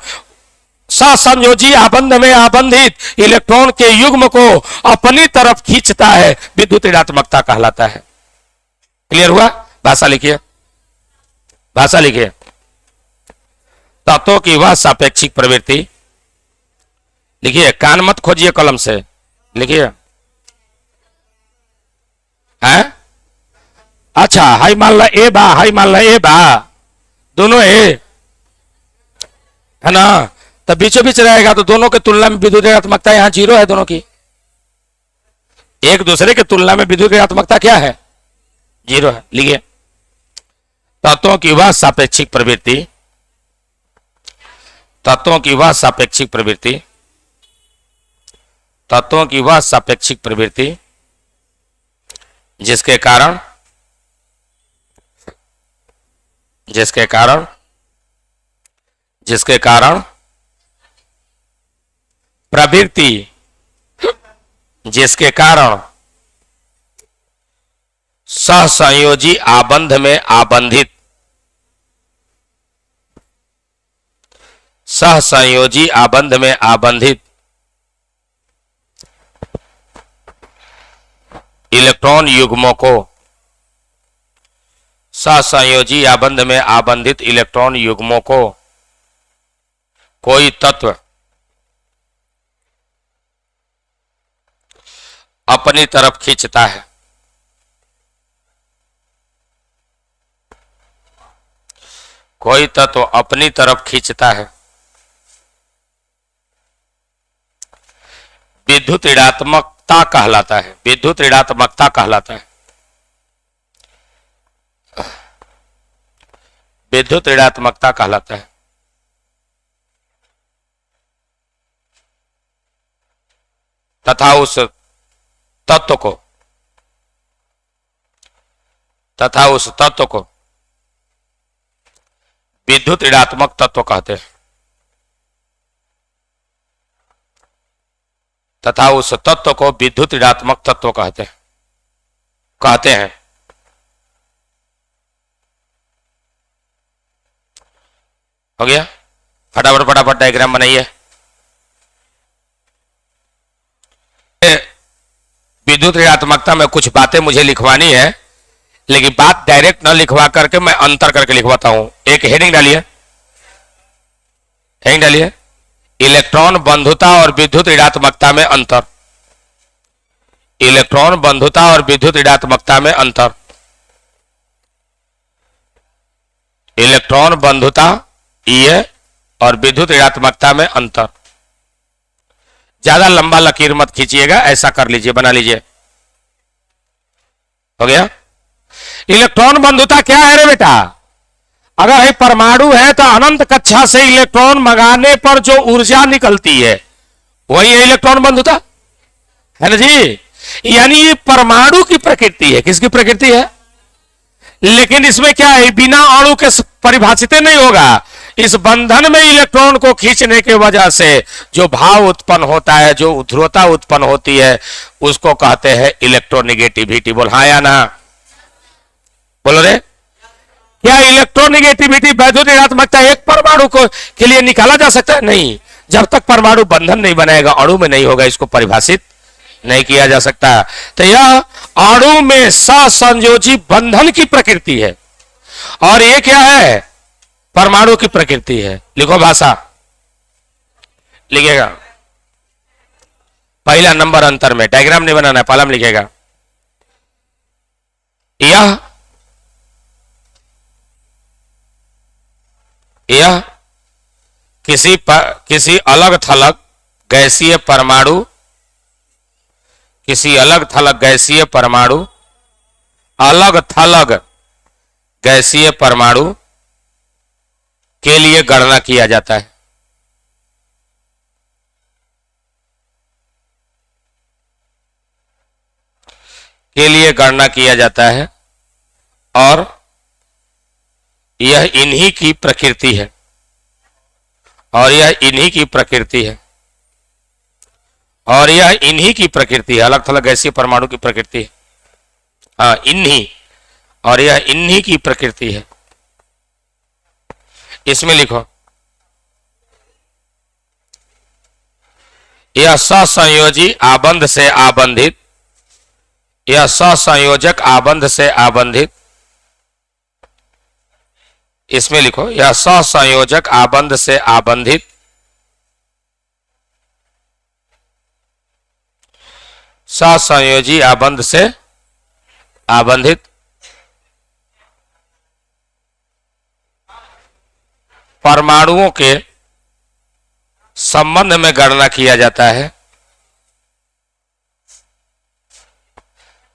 सहसंयोजी आबंध में आबंधित इलेक्ट्रॉन के युग्म को अपनी तरफ खींचता है, विद्युत ऋणात्मकता कहलाता है। क्लियर हुआ? भाषा लिखिए, भाषा लिखिए। तत्वों की वह सापेक्षिक प्रवृत्ति, लिखिए, कान मत खोजिए, कलम से लिखिए। है अच्छा, हाई मान ला ए बा, हाई मान ला ए बा, दोनों ए है ना, तब बीचों बीच रहेगा तो दोनों की तुलना में विद्युत ऋणात्मकता यहां जीरो है। दोनों की एक दूसरे की तुलना में विद्युत ऋणात्मकता क्या है? जीरो है। लिखिए, तत्वों की वह सापेक्षिक प्रवृत्ति, तत्वों की वह सापेक्षिक प्रवृत्ति, तत्वों की वह सापेक्षिक प्रवृत्ति जिसके कारण जिसके कारण प्रवृत्ति जिसके कारण सहसंयोजी आबंध में आबंधित सहसंयोजी आबंध में आबंधित इलेक्ट्रॉन युग्मों को सहसंयोजी आबंध में आबंधित इलेक्ट्रॉन युग्मों को कोई तत्व अपनी तरफ खींचता है। कोई तत्व अपनी तरफ खींचता है। विद्युत ऋणात्मकता कहलाता है। विद्युत ऋणात्मकता कहलाता है। विद्युत ऋणात्मकता कहलाता है। तथा उस तत्व को विद्युत ऋणात्मक तत्व कहते हैं। तथा उस तत्व को विद्युत ऋणात्मक तत्व कहते हैं। हो गया? फटाफट फटाफट डायग्राम बनाइए। विद्युत ऋणात्मकता में कुछ बातें मुझे लिखवानी है, लेकिन बात डायरेक्ट न लिखवा करके मैं अंतर करके लिखवाता हूं। एक हेडिंग डालिए। हेडिंग डालिए, इलेक्ट्रॉन बंधुता और विद्युत ऋणात्मकता में अंतर। इलेक्ट्रॉन बंधुता और विद्युत ऋणात्मकता में अंतर। इलेक्ट्रॉन बंधुता ये और विद्युत ऋणात्मकता में अंतर। ज्यादा लंबा लकीर मत खींचिएगा, ऐसा कर लीजिए, बना लीजिए। हो गया? इलेक्ट्रॉन बंधुता क्या है रे बेटा? अगर है परमाणु है तो अनंत कक्षा से इलेक्ट्रॉन मंगाने पर जो ऊर्जा निकलती है वही है इलेक्ट्रॉन बंधुता, है ना जी? यानी ये परमाणु की प्रकृति है। किसकी प्रकृति है? लेकिन इसमें क्या है, बिना अणु के परिभाषित नहीं होगा। इस बंधन में इलेक्ट्रॉन को खींचने के वजह से जो भाव उत्पन्न होता है, जो ध्रुवता उत्पन्न होती है, उसको कहते हैं इलेक्ट्रोनिगेटिविटी। बोल हाँ या ना? बोलो रे। क्या इलेक्ट्रोनिगेटिविटी वैद्युत ऋणात्मकता एक परमाणु को के लिए निकाला जा सकता है? नहीं। जब तक परमाणु बंधन नहीं बनाएगा, अणु में नहीं होगा, इसको परिभाषित नहीं किया जा सकता। तो यह अणु में सहसंयोजी बंधन की प्रकृति है और ये क्या है? परमाणु की प्रकृति है। लिखो भाषा, लिखेगा पहला नंबर अंतर में। डायग्राम नहीं बनाना है, पहला में लिखेगा। यह किसी अलग थलग गैसीय परमाणु, किसी अलग थलग गैसीय परमाणु, अलग थलग गैसीय परमाणु के लिए गणना किया जाता है। के लिए गणना किया जाता है और यह इन्हीं की प्रकृति है। और यह इन्हीं की प्रकृति है। और यह इन्हीं की प्रकृति है। अलग थलग गैसीय परमाणु की प्रकृति है। हाँ, इन्हीं। और यह इन्हीं की प्रकृति है। इसमें लिखो, यह सहसंयोजी आबंध से आबंधित, यह सहसंयोजक आबंध से आबंधित, इसमें लिखो, यह सहसंयोजक आबंध से आबंधित सहसंयोजी आबंध से आबंधित परमाणुओं के संबंध में गणना किया जाता है।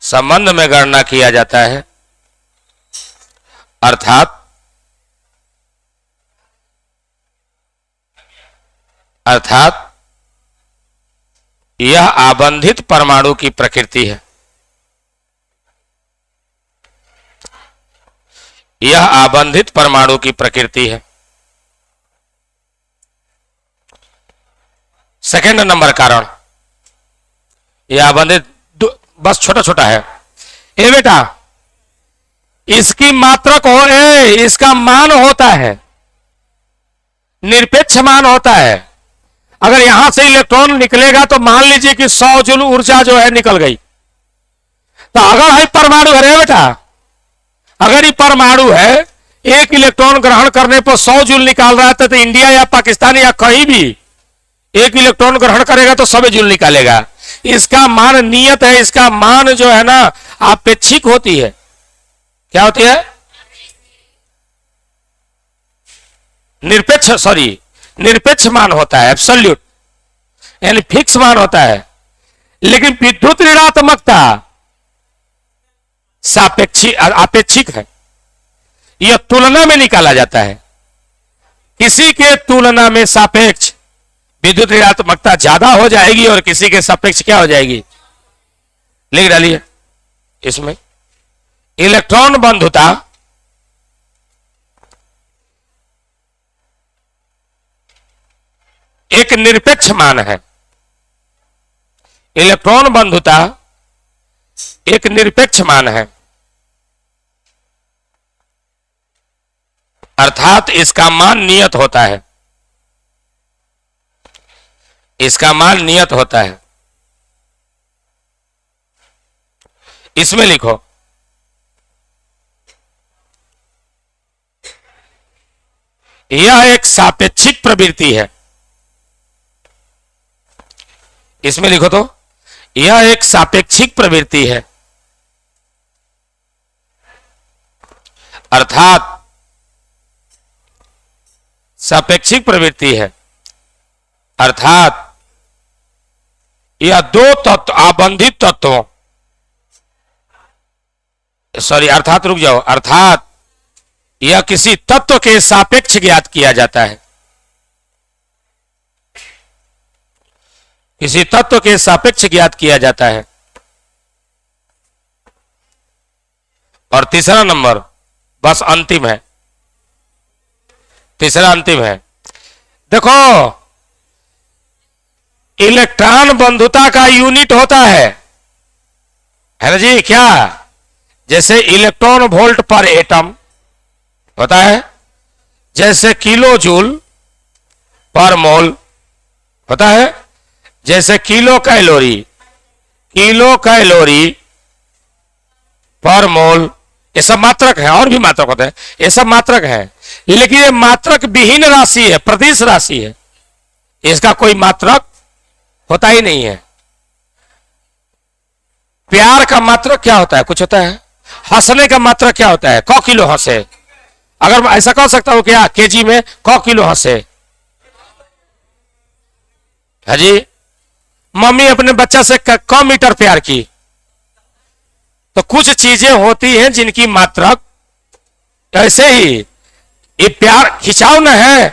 संबंध में गणना किया जाता है, अर्थात यह आबंधित परमाणु की प्रकृति है। यह आबंधित परमाणु की प्रकृति है। सेकंड नंबर कारण, यह बंदे बस छोटा छोटा है। ए बेटा, इसकी मात्रक हो इसका मान होता है, निरपेक्ष मान होता है। अगर यहां से इलेक्ट्रॉन निकलेगा तो मान लीजिए कि 100 जूल ऊर्जा जो है निकल गई। तो अगर है परमाणु है बेटा, अगर ये परमाणु है, एक इलेक्ट्रॉन ग्रहण करने पर 100 जूल निकाल रहा है, तो इंडिया या पाकिस्तान या कहीं भी एक इलेक्ट्रॉन ग्रहण करेगा तो 100 जूल निकालेगा। इसका मान नियत है, इसका मान जो है ना आपेक्षिक होती है। क्या होती है? निरपेक्ष, सॉरी निरपेक्ष मान होता है, एब्सोल्यूट यानी फिक्स मान होता है। लेकिन विद्युत ऋणात्मकता सापेक्षिक आपेक्षिक है, यह तुलना में निकाला जाता है। किसी के तुलना में सापेक्ष विद्युत ऋणात्मकता ज्यादा हो जाएगी और किसी के सापेक्ष क्या हो जाएगी? लिख डालिए इसमें, इलेक्ट्रॉन बंधुता एक निरपेक्ष मान है। इलेक्ट्रॉन बंधुता एक निरपेक्ष मान है, अर्थात इसका मान नियत होता है, इसका मान नियत होता है। इसमें लिखो, यह एक सापेक्षिक प्रवृत्ति है। इसमें लिखो तो, यह एक सापेक्षिक प्रवृत्ति है, अर्थात सापेक्षिक प्रवृत्ति है, अर्थात यह दो तत्व आबंधित तत्वों, सॉरी अर्थात रुक जाओ, अर्थात यह किसी तत्व के सापेक्ष ज्ञात किया जाता है, किसी तत्व के सापेक्ष ज्ञात किया जाता है। और तीसरा नंबर बस अंतिम है, तीसरा अंतिम है। देखो, इलेक्ट्रॉन बंधुता का यूनिट होता है ना जी, क्या? जैसे इलेक्ट्रॉन वोल्ट पर एटम होता है, जैसे किलो जूल पर मोल होता है, जैसे किलो कैलोरी पर मोल, ये सब मात्रक है। और भी मात्रक होते हैं, ये सब मात्रक है, लेकिन ये मात्रक विहीन राशि है, प्रदिश राशि है, इसका कोई मात्रक होता ही नहीं है। प्यार का मात्रक क्या होता है? कुछ होता है? हंसने का मात्रक क्या होता है? क किलो हंसे। अगर मैं ऐसा कह सकता हूं क्या केजी में क किलो हंसे? है जी। मम्मी अपने बच्चा से क मीटर प्यार की। तो कुछ चीजें होती हैं जिनकी मात्रक, ऐसे ही ये प्यार खिंचाव न है,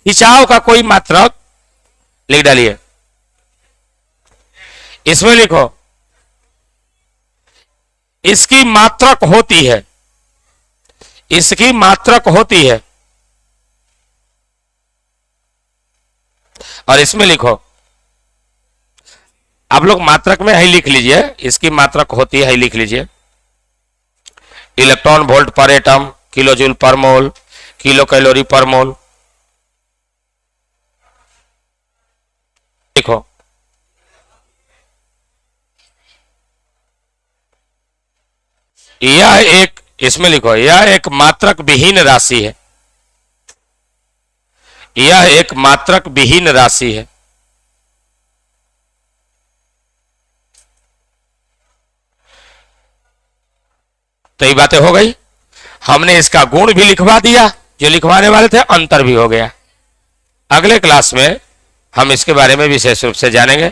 खिंचाव का कोई मात्रक लिख डालिए। इसमें लिखो, इसकी मात्रक होती है, इसकी मात्रक होती है। और इसमें लिखो, आप लोग मात्रक में ही लिख लीजिए, इसकी मात्रक होती है, लिख लीजिए। इलेक्ट्रॉन वोल्ट पर एटम, किलो जूल पर मोल, किलो कैलोरी पर मोल। देखो, यह एक, इसमें लिखो, यह एक मात्रक विहीन राशि है, यह एक मात्रक विहीन राशि है। तो ये बातें हो गई। हमने इसका गुण भी लिखवा दिया, जो लिखवाने वाले थे, अंतर भी हो गया। अगले क्लास में हम इसके बारे में विशेष रूप से जानेंगे।